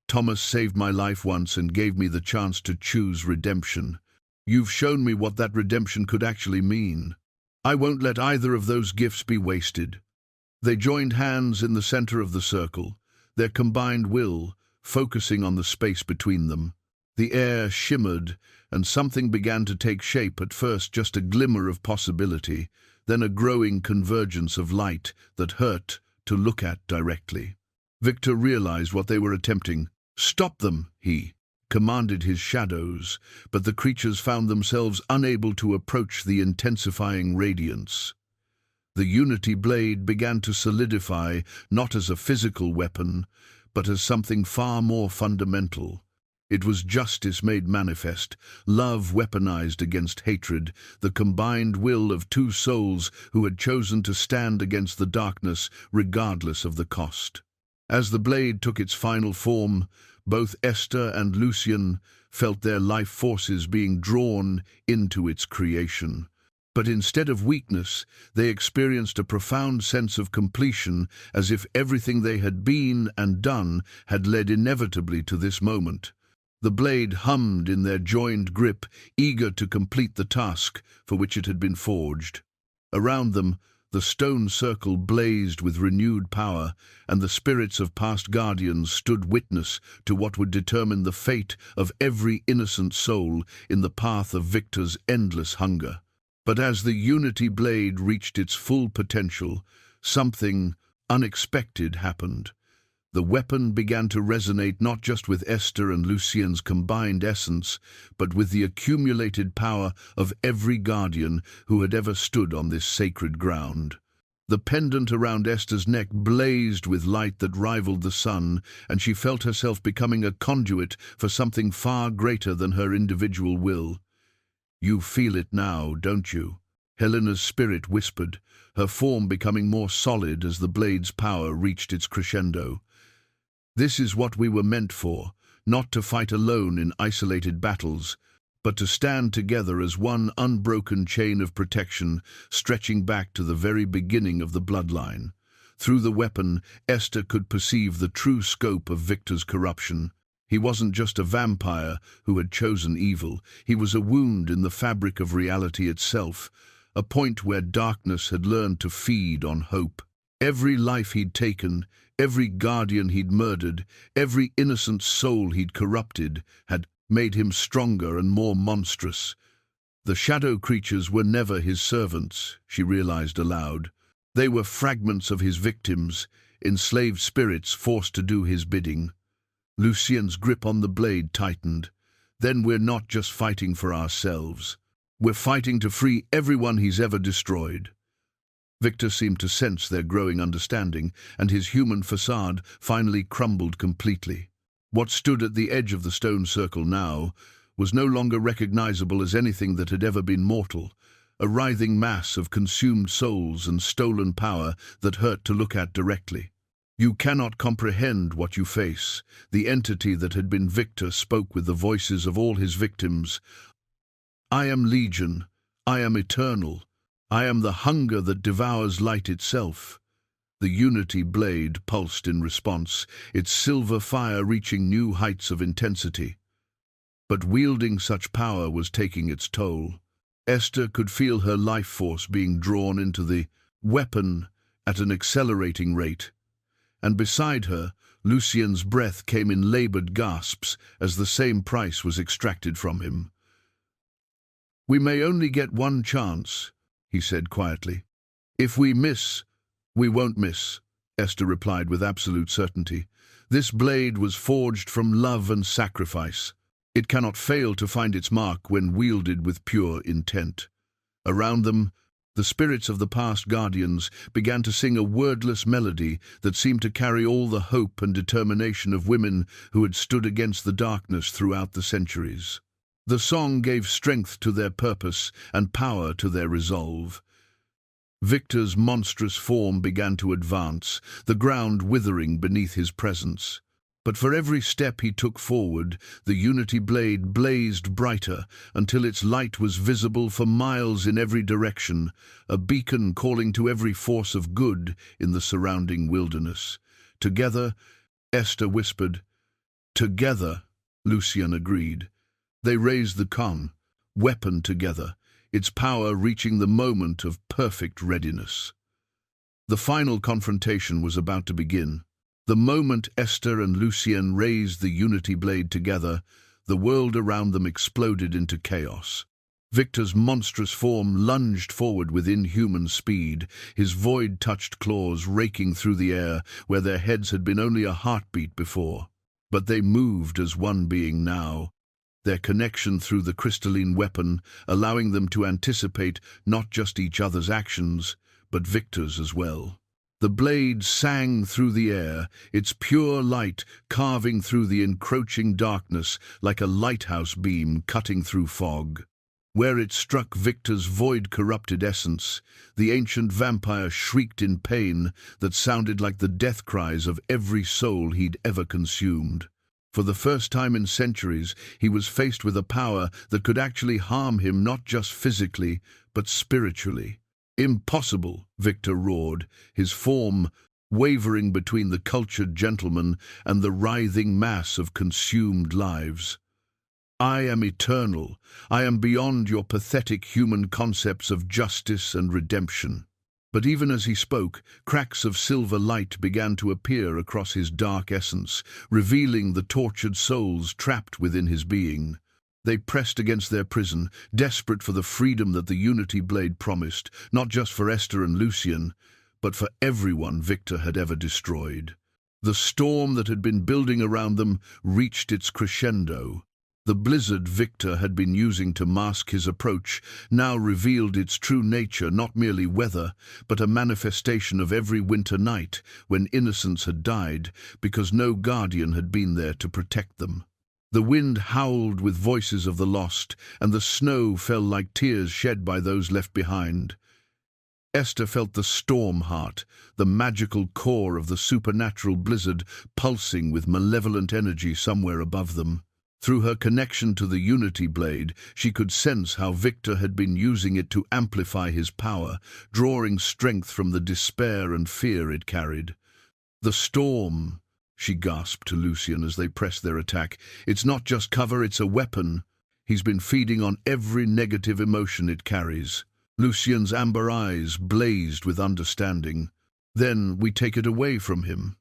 "Thomas saved my life once and gave me the chance to choose redemption. You've shown me what that redemption could actually mean. I won't let either of those gifts be wasted." They joined hands in the center of the circle, their combined will focusing on the space between them. The air shimmered, and something began to take shape, at first just a glimmer of possibility, then a growing convergence of light that hurt to look at directly. Victor realized what they were attempting. "Stop them," he commanded his shadows, but the creatures found themselves unable to approach the intensifying radiance. The Unity blade began to solidify, not as a physical weapon, but as something far more fundamental. It was justice made manifest, love weaponized against hatred, the combined will of two souls who had chosen to stand against the darkness regardless of the cost. As the blade took its final form, both Esther and Lucien felt their life forces being drawn into its creation. But instead of weakness, they experienced a profound sense of completion, as if everything they had been and done had led inevitably to this moment. The blade hummed in their joined grip, eager to complete the task for which it had been forged. Around them, the stone circle blazed with renewed power, and the spirits of past guardians stood witness to what would determine the fate of every innocent soul in the path of Victor's endless hunger. But as the Unity blade reached its full potential, something unexpected happened. The weapon began to resonate not just with Esther and Lucien's combined essence, but with the accumulated power of every guardian who had ever stood on this sacred ground. The pendant around Esther's neck blazed with light that rivaled the sun, and she felt herself becoming a conduit for something far greater than her individual will. "You feel it now, don't you?" Helena's spirit whispered, her form becoming more solid as the blade's power reached its crescendo. "This is what we were meant for, not to fight alone in isolated battles, but to stand together as one unbroken chain of protection stretching back to the very beginning of the bloodline." Through the weapon, Esther could perceive the true scope of Victor's corruption. He wasn't just a vampire who had chosen evil, he was a wound in the fabric of reality itself, a point where darkness had learned to feed on hope. Every life he'd taken, every guardian he'd murdered, every innocent soul he'd corrupted had made him stronger and more monstrous. The shadow creatures were never his servants, she realized aloud. They were fragments of his victims, enslaved spirits forced to do his bidding. Lucien's grip on the blade tightened. "Then we're not just fighting for ourselves. We're fighting to free everyone he's ever destroyed." Victor seemed to sense their growing understanding, and his human facade finally crumbled completely. What stood at the edge of the stone circle now was no longer recognizable as anything that had ever been mortal, a writhing mass of consumed souls and stolen power that hurt to look at directly. "You cannot comprehend what you face." The entity that had been Victor spoke with the voices of all his victims. "I am Legion. I am eternal. I am the hunger that devours light itself." The Unity blade pulsed in response, its silver fire reaching new heights of intensity. But wielding such power was taking its toll. Esther could feel her life force being drawn into the weapon at an accelerating rate. And beside her, Lucien's breath came in labored gasps as the same price was extracted from him. "We may only get one chance," he said quietly. "If we miss, we won't miss," Esther replied with absolute certainty. "This blade was forged from love and sacrifice. It cannot fail to find its mark when wielded with pure intent." Around them, the spirits of the past guardians began to sing a wordless melody that seemed to carry all the hope and determination of women who had stood against the darkness throughout the centuries. The song gave strength to their purpose and power to their resolve. Victor's monstrous form began to advance, the ground withering beneath his presence. But for every step he took forward, the Unity blade blazed brighter until its light was visible for miles in every direction, a beacon calling to every force of good in the surrounding wilderness. "Together," Esther whispered. "Together," Lucien agreed. They raised the weapon together, its power reaching the moment of perfect readiness. The final confrontation was about to begin. The moment Esther and Lucien raised the Unity blade together, the world around them exploded into chaos. Victor's monstrous form lunged forward with inhuman speed, his void-touched claws raking through the air where their heads had been only a heartbeat before. But they moved as one being now, their connection through the crystalline weapon allowing them to anticipate not just each other's actions, but Victor's as well. The blade sang through the air, its pure light carving through the encroaching darkness like a lighthouse beam cutting through fog. Where it struck Victor's void-corrupted essence, the ancient vampire shrieked in pain that sounded like the death cries of every soul he'd ever consumed. For the first time in centuries, he was faced with a power that could actually harm him not just physically, but spiritually. "Impossible," Victor roared, his form wavering between the cultured gentleman and the writhing mass of consumed lives. "I am eternal. I am beyond your pathetic human concepts of justice and redemption." But even as he spoke, cracks of silver light began to appear across his dark essence, revealing the tortured souls trapped within his being. They pressed against their prison, desperate for the freedom that the Unity blade promised, not just for Esther and Lucien, but for everyone Victor had ever destroyed. The storm that had been building around them reached its crescendo. The blizzard Victor had been using to mask his approach now revealed its true nature, not merely weather, but a manifestation of every winter night when innocents had died because no guardian had been there to protect them. The wind howled with voices of the lost, and the snow fell like tears shed by those left behind. Esther felt the storm heart, the magical core of the supernatural blizzard pulsing with malevolent energy somewhere above them. Through her connection to the Unity blade, she could sense how Victor had been using it to amplify his power, drawing strength from the despair and fear it carried. "The storm," she gasped to Lucien as they pressed their attack. "It's not just cover, it's a weapon. He's been feeding on every negative emotion it carries." Lucien's amber eyes blazed with understanding. "Then we take it away from him."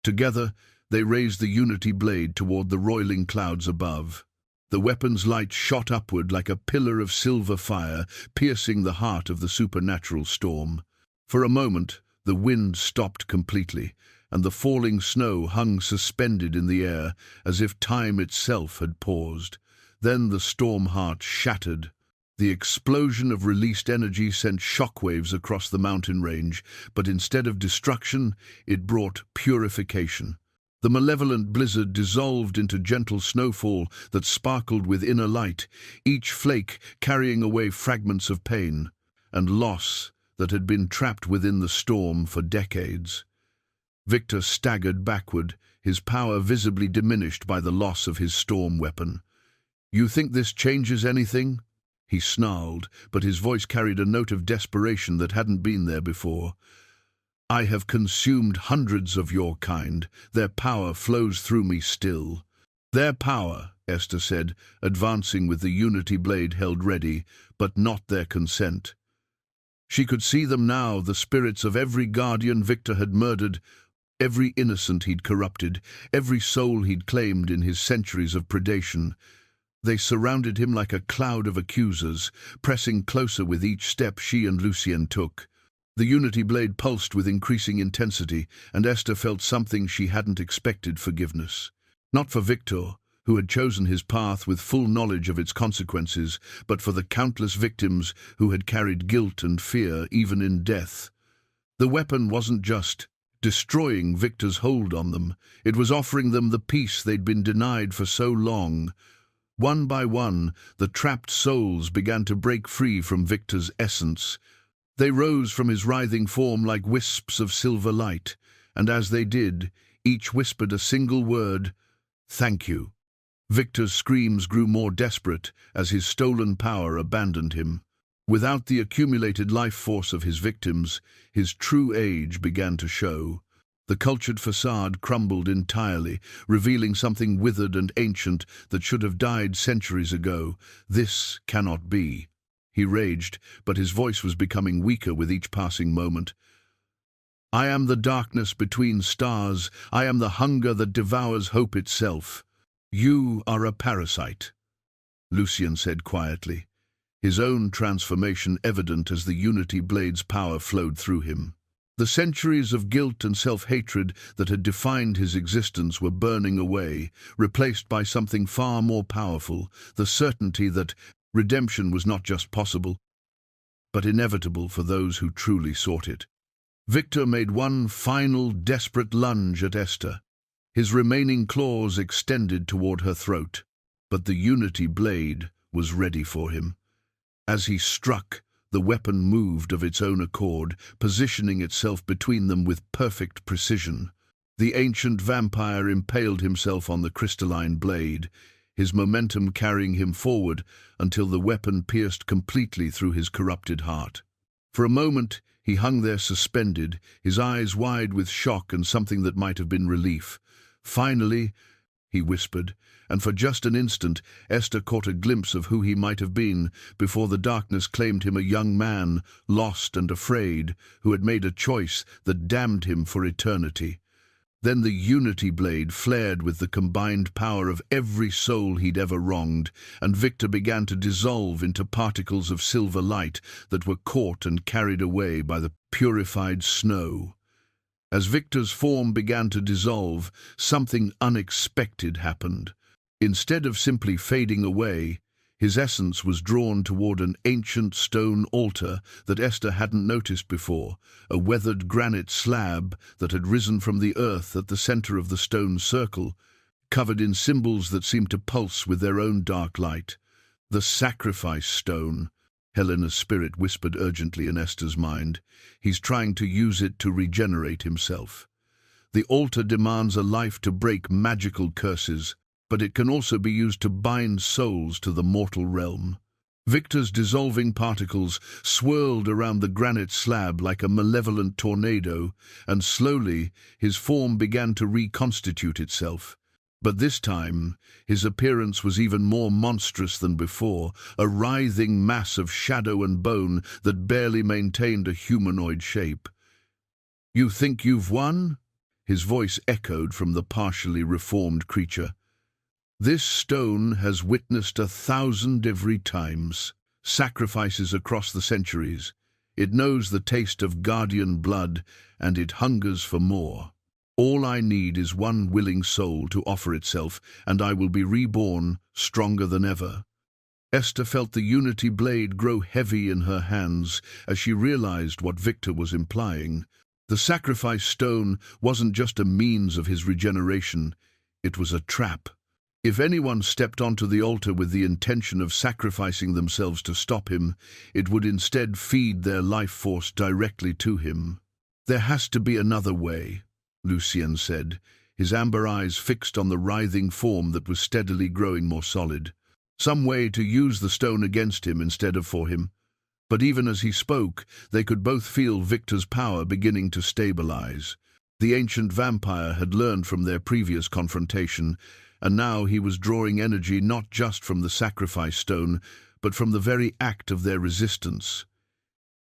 Together, they raised the Unity blade toward the roiling clouds above. The weapon's light shot upward like a pillar of silver fire, piercing the heart of the supernatural storm. For a moment, the wind stopped completely, and the falling snow hung suspended in the air, as if time itself had paused. Then the storm heart shattered. The explosion of released energy sent shockwaves across the mountain range, but instead of destruction, it brought purification. The malevolent blizzard dissolved into gentle snowfall that sparkled with inner light, each flake carrying away fragments of pain and loss that had been trapped within the storm for decades. Victor staggered backward, his power visibly diminished by the loss of his storm weapon. "You think this changes anything?" he snarled, but his voice carried a note of desperation that hadn't been there before. "I have consumed hundreds of your kind. Their power flows through me still." "Their power," Esther said, advancing with the Unity blade held ready, "but not their consent." She could see them now, the spirits of every guardian Victor had murdered, every innocent he'd corrupted, every soul he'd claimed in his centuries of predation. They surrounded him like a cloud of accusers, pressing closer with each step she and Lucien took. The Unity blade pulsed with increasing intensity, and Esther felt something she hadn't expected: forgiveness. Not for Victor, who had chosen his path with full knowledge of its consequences, but for the countless victims who had carried guilt and fear even in death. The weapon wasn't just destroying Victor's hold on them, it was offering them the peace they'd been denied for so long. One by one, the trapped souls began to break free from Victor's essence. They rose from his writhing form like wisps of silver light, and as they did, each whispered a single word: "Thank you." Victor's screams grew more desperate as his stolen power abandoned him. Without the accumulated life force of his victims, his true age began to show. The cultured facade crumbled entirely, revealing something withered and ancient that should have died centuries ago. "This cannot be," he raged, but his voice was becoming weaker with each passing moment. I am the darkness between stars. I am the hunger that devours hope itself. You are a parasite, Lucian said quietly, his own transformation evident as the Unity Blade's power flowed through him. The centuries of guilt and self-hatred that had defined his existence were burning away, replaced by something far more powerful, the certainty that redemption was not just possible, but inevitable for those who truly sought it. Victor made one final, desperate lunge at Esther, his remaining claws extended toward her throat, but the Unity Blade was ready for him. As he struck, the weapon moved of its own accord, positioning itself between them with perfect precision. The ancient vampire impaled himself on the crystalline blade, his momentum carrying him forward until the weapon pierced completely through his corrupted heart. For a moment, he hung there suspended, his eyes wide with shock and something that might have been relief. Finally, he whispered, and for just an instant Esther caught a glimpse of who he might have been before the darkness claimed him, a young man, lost and afraid, who had made a choice that damned him for eternity. Then the Unity Blade flared with the combined power of every soul he'd ever wronged, and Victor began to dissolve into particles of silver light that were caught and carried away by the purified snow. As Victor's form began to dissolve, something unexpected happened. Instead of simply fading away, his essence was drawn toward an ancient stone altar that Esther hadn't noticed before, a weathered granite slab that had risen from the earth at the center of the stone circle, covered in symbols that seemed to pulse with their own dark light. The sacrifice stone, Helena's spirit whispered urgently in Esther's mind. He's trying to use it to regenerate himself. The altar demands a life to break magical curses, but it can also be used to bind souls to the mortal realm. Victor's dissolving particles swirled around the granite slab like a malevolent tornado, and slowly his form began to reconstitute itself. But this time, his appearance was even more monstrous than before, a writhing mass of shadow and bone that barely maintained a humanoid shape. "You think you've won?" His voice echoed from the partially reformed creature. "This stone has witnessed 1,000 every times, sacrifices across the centuries. It knows the taste of guardian blood, and it hungers for more. All I need is one willing soul to offer itself, and I will be reborn, stronger than ever." Esther felt the Unity Blade grow heavy in her hands as she realized what Victor was implying. The sacrifice stone wasn't just a means of his regeneration, it was a trap. If anyone stepped onto the altar with the intention of sacrificing themselves to stop him, it would instead feed their life force directly to him. "There has to be another way," Lucien said, his amber eyes fixed on the writhing form that was steadily growing more solid. "Some way to use the stone against him instead of for him." But even as he spoke, they could both feel Victor's power beginning to stabilize. The ancient vampire had learned from their previous confrontation, and now he was drawing energy not just from the sacrifice stone, but from the very act of their resistance.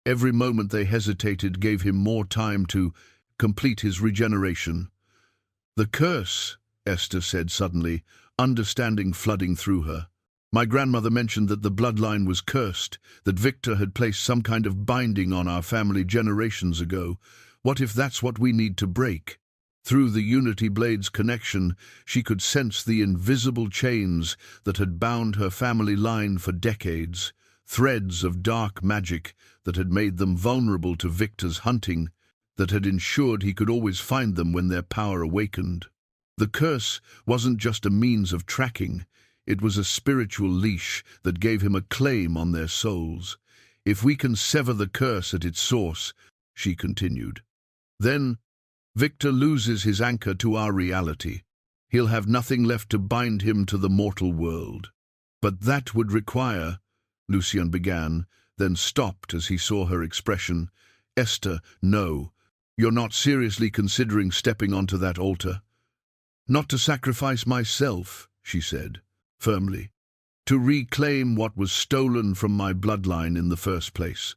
Every moment they hesitated gave him more time to complete his regeneration. "The curse," Esther said suddenly, understanding flooding through her. "My grandmother mentioned that the bloodline was cursed, that Victor had placed some kind of binding on our family generations ago. What if that's what we need to break?" Through the Unity Blade's connection, she could sense the invisible chains that had bound her family line for decades, threads of dark magic that had made them vulnerable to Victor's hunting, that had ensured he could always find them when their power awakened. The curse wasn't just a means of tracking, it was a spiritual leash that gave him a claim on their souls. "If we can sever the curse at its source," she continued, "then Victor loses his anchor to our reality. He'll have nothing left to bind him to the mortal world." "But that would require," Lucien began, then stopped as he saw her expression. "Esther, no. You're not seriously considering stepping onto that altar?" "Not to sacrifice myself," she said, firmly. "To reclaim what was stolen from my bloodline in the first place."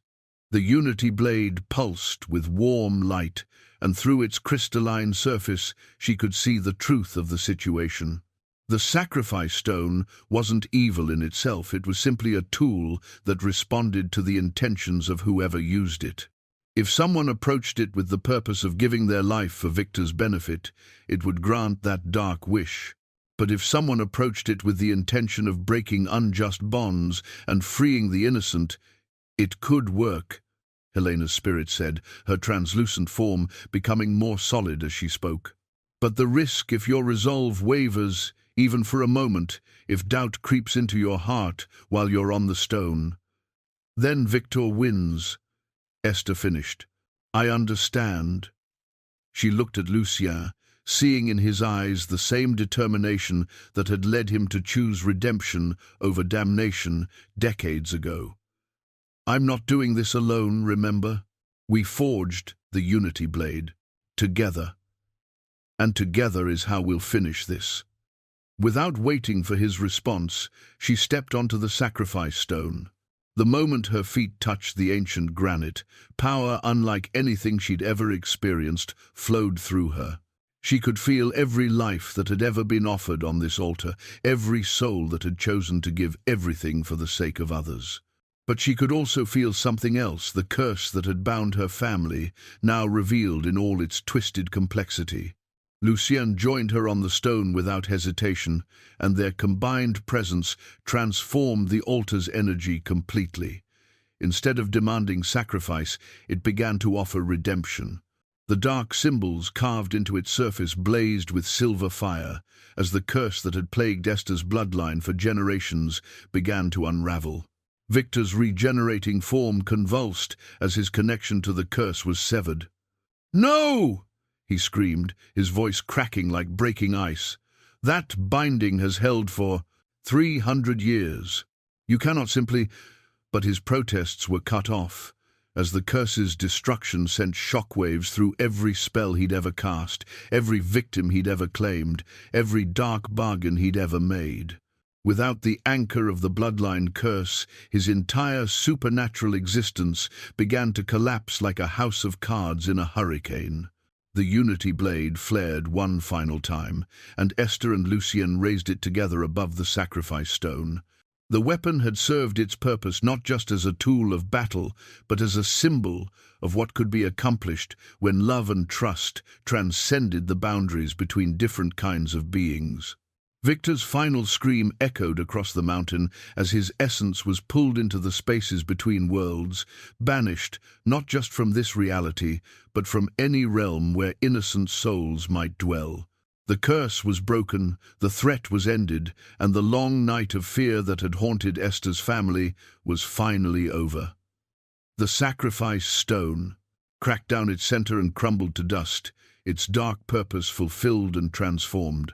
The unity blade pulsed with warm light, and through its crystalline surface she could see the truth of the situation. The sacrifice stone wasn't evil in itself, it was simply a tool that responded to the intentions of whoever used it. If someone approached it with the purpose of giving their life for Victor's benefit, it would grant that dark wish. But if someone approached it with the intention of breaking unjust bonds and freeing the innocent, it could work, Helena's spirit said, her translucent form becoming more solid as she spoke. But the risk if your resolve wavers, even for a moment, if doubt creeps into your heart while you're on the stone. Then Victor wins, Esther finished. I understand. She looked at Lucien, seeing in his eyes the same determination that had led him to choose redemption over damnation decades ago. I'm not doing this alone, remember? We forged the unity blade, together. And together is how we'll finish this. Without waiting for his response, she stepped onto the sacrifice stone. The moment her feet touched the ancient granite, power unlike anything she'd ever experienced flowed through her. She could feel every life that had ever been offered on this altar, every soul that had chosen to give everything for the sake of others. But she could also feel something else, the curse that had bound her family, now revealed in all its twisted complexity. Lucien joined her on the stone without hesitation, and their combined presence transformed the altar's energy completely. Instead of demanding sacrifice, it began to offer redemption. The dark symbols carved into its surface blazed with silver fire, as the curse that had plagued Esther's bloodline for generations began to unravel. Victor's regenerating form convulsed as his connection to the curse was severed. "No!" he screamed, his voice cracking like breaking ice. "That binding has held for 300 years. You cannot simply—" But his protests were cut off, as the curse's destruction sent shockwaves through every spell he'd ever cast, every victim he'd ever claimed, every dark bargain he'd ever made. Without the anchor of the bloodline curse, his entire supernatural existence began to collapse like a house of cards in a hurricane. The unity blade flared one final time, and Esther and Lucien raised it together above the sacrifice stone. The weapon had served its purpose not just as a tool of battle, but as a symbol of what could be accomplished when love and trust transcended the boundaries between different kinds of beings. Victor's final scream echoed across the mountain as his essence was pulled into the spaces between worlds, banished not just from this reality, but from any realm where innocent souls might dwell. The curse was broken, the threat was ended, and the long night of fear that had haunted Esther's family was finally over. The sacrifice stone cracked down its center and crumbled to dust, its dark purpose fulfilled and transformed.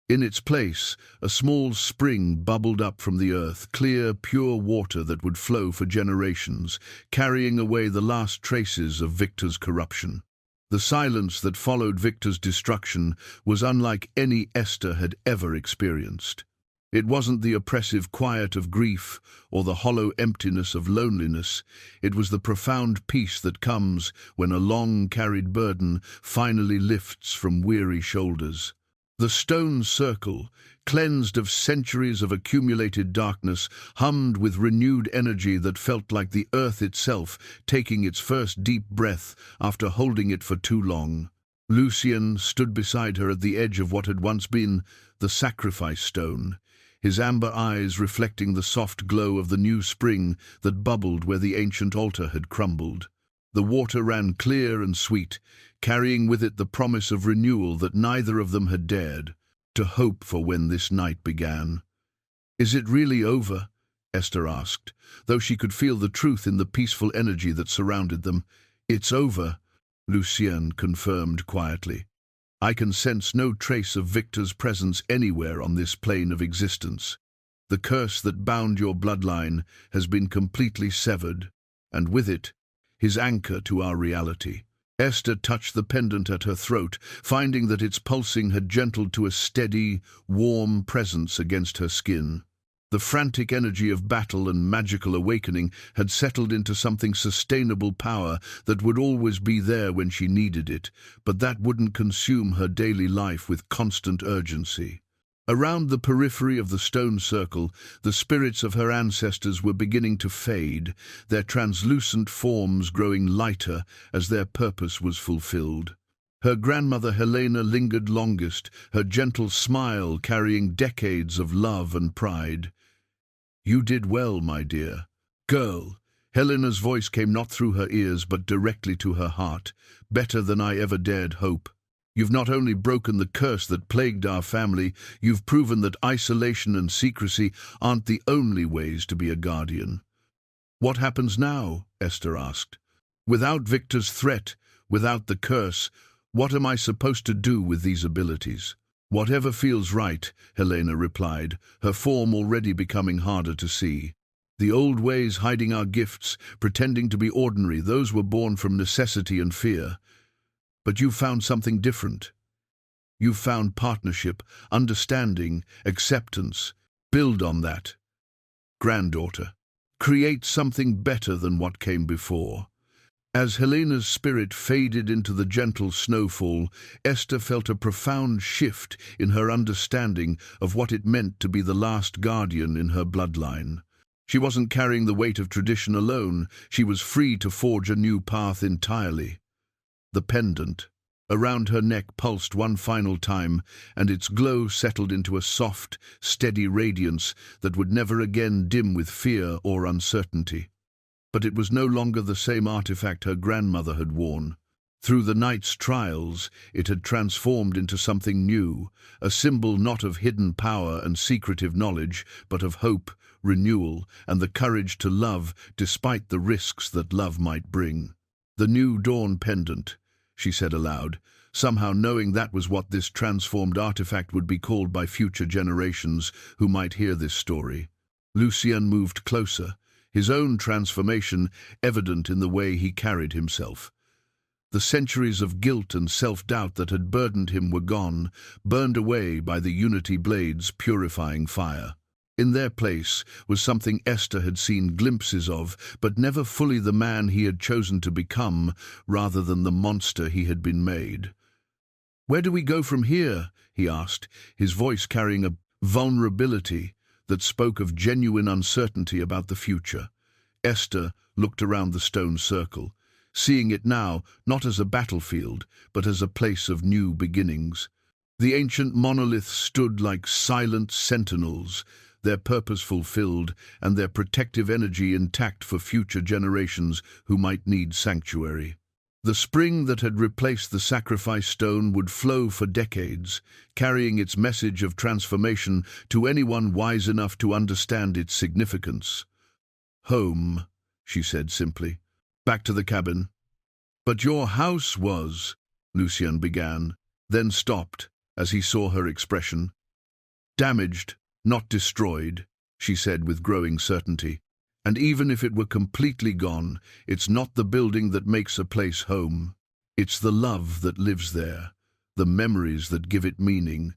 In its place, a small spring bubbled up from the earth, clear, pure water that would flow for generations, carrying away the last traces of Victor's corruption. The silence that followed Victor's destruction was unlike any Esther had ever experienced. It wasn't the oppressive quiet of grief or the hollow emptiness of loneliness. It was the profound peace that comes when a long-carried burden finally lifts from weary shoulders. The stone circle, cleansed of centuries of accumulated darkness, hummed with renewed energy that felt like the earth itself taking its first deep breath after holding it for too long. Lucien stood beside her at the edge of what had once been the sacrifice stone, his amber eyes reflecting the soft glow of the new spring that bubbled where the ancient altar had crumbled. The water ran clear and sweet, carrying with it the promise of renewal that neither of them had dared to hope for when this night began. "Is it really over?" Esther asked, though she could feel the truth in the peaceful energy that surrounded them. "It's over," Lucien confirmed quietly. "I can sense no trace of Victor's presence anywhere on this plane of existence. The curse that bound your bloodline has been completely severed, and with it, his anchor to our reality." Esther touched the pendant at her throat, finding that its pulsing had gentled to a steady, warm presence against her skin. The frantic energy of battle and magical awakening had settled into something sustainable power that would always be there when she needed it, but that wouldn't consume her daily life with constant urgency. Around the periphery of the stone circle, the spirits of her ancestors were beginning to fade, their translucent forms growing lighter as their purpose was fulfilled. Her grandmother Helena lingered longest, her gentle smile carrying decades of love and pride. "You did well, my dear. Girl." Helena's voice came not through her ears but directly to her heart. "Better than I ever dared hope. You've not only broken the curse that plagued our family, you've proven that isolation and secrecy aren't the only ways to be a guardian." "What happens now?" Esther asked. "Without Victor's threat, without the curse, what am I supposed to do with these abilities?" "Whatever feels right," Helena replied, her form already becoming harder to see. "The old ways hiding our gifts, pretending to be ordinary, those were born from necessity and fear. But you've found something different. You've found partnership, understanding, acceptance. Build on that, granddaughter. Create something better than what came before." As Helena's spirit faded into the gentle snowfall, Esther felt a profound shift in her understanding of what it meant to be the last guardian in her bloodline. She wasn't carrying the weight of tradition alone, she was free to forge a new path entirely. The pendant around her neck pulsed one final time, and its glow settled into a soft, steady radiance that would never again dim with fear or uncertainty. But it was no longer the same artifact her grandmother had worn. Through the night's trials, it had transformed into something new, a symbol not of hidden power and secretive knowledge, but of hope, renewal, and the courage to love despite the risks that love might bring. "The new dawn pendant," she said aloud, somehow knowing that was what this transformed artifact would be called by future generations who might hear this story. Lucien moved closer, his own transformation evident in the way he carried himself. The centuries of guilt and self-doubt that had burdened him were gone, burned away by the Unity Blade's purifying fire. In their place was something Esther had seen glimpses of, but never fully the man he had chosen to become, rather than the monster he had been made. "Where do we go from here?" he asked, his voice carrying a vulnerability that spoke of genuine uncertainty about the future. Esther looked around the stone circle, seeing it now not as a battlefield, but as a place of new beginnings. The ancient monoliths stood like silent sentinels, their purpose fulfilled and their protective energy intact for future generations who might need sanctuary. The spring that had replaced the sacrifice stone would flow for decades, carrying its message of transformation to anyone wise enough to understand its significance. "Home," she said simply. "Back to the cabin." "But your house was," Lucien began, then stopped as he saw her expression. "Damaged, not destroyed," she said with growing certainty. "And even if it were completely gone, it's not the building that makes a place home. It's the love that lives there, the memories that give it meaning,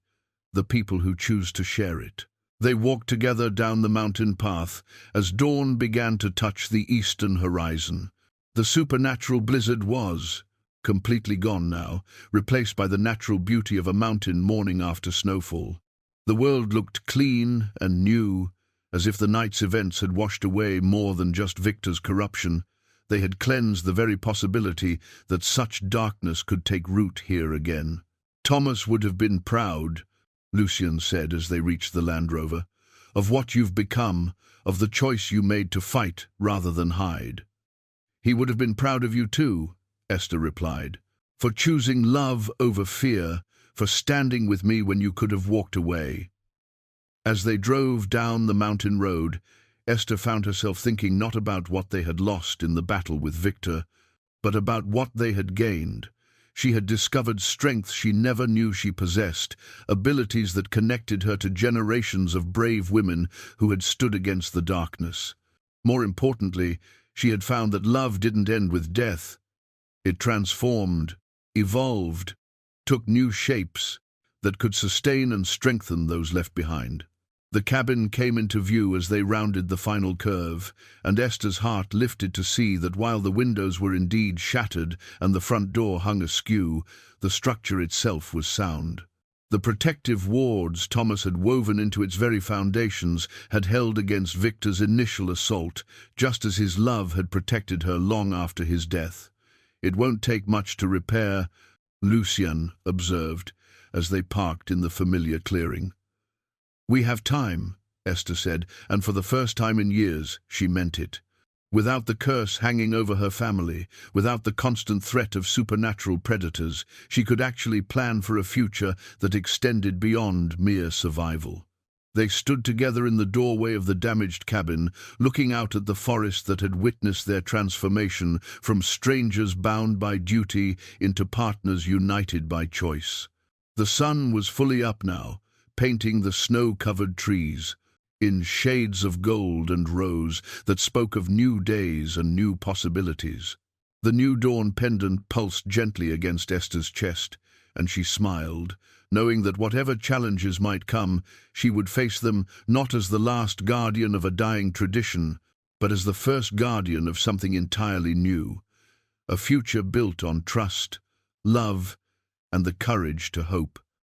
the people who choose to share it." They walked together down the mountain path as dawn began to touch the eastern horizon. The supernatural blizzard was completely gone now, replaced by the natural beauty of a mountain morning after snowfall. The world looked clean and new, as if the night's events had washed away more than just Victor's corruption. They had cleansed the very possibility that such darkness could take root here again. "Thomas would have been proud," Lucien said as they reached the Land Rover, "of what you've become, of the choice you made to fight rather than hide." "He would have been proud of you too," Esther replied, "for choosing love over fear, for standing with me when you could have walked away." As they drove down the mountain road, Esther found herself thinking not about what they had lost in the battle with Victor, but about what they had gained. She had discovered strength she never knew she possessed, abilities that connected her to generations of brave women who had stood against the darkness. More importantly, she had found that love didn't end with death. It transformed, evolved, took new shapes that could sustain and strengthen those left behind. The cabin came into view as they rounded the final curve, and Esther's heart lifted to see that while the windows were indeed shattered and the front door hung askew, the structure itself was sound. The protective wards Thomas had woven into its very foundations had held against Victor's initial assault, just as his love had protected her long after his death. "It won't take much to repair," Lucien observed, as they parked in the familiar clearing. "We have time," Esther said, and for the first time in years she meant it. Without the curse hanging over her family, without the constant threat of supernatural predators, she could actually plan for a future that extended beyond mere survival. They stood together in the doorway of the damaged cabin, looking out at the forest that had witnessed their transformation from strangers bound by duty into partners united by choice. The sun was fully up now, painting the snow-covered trees in shades of gold and rose that spoke of new days and new possibilities. The new dawn pendant pulsed gently against Esther's chest, and she smiled, knowing that whatever challenges might come, she would face them not as the last guardian of a dying tradition, but as the first guardian of something entirely new, a future built on trust, love, and the courage to hope.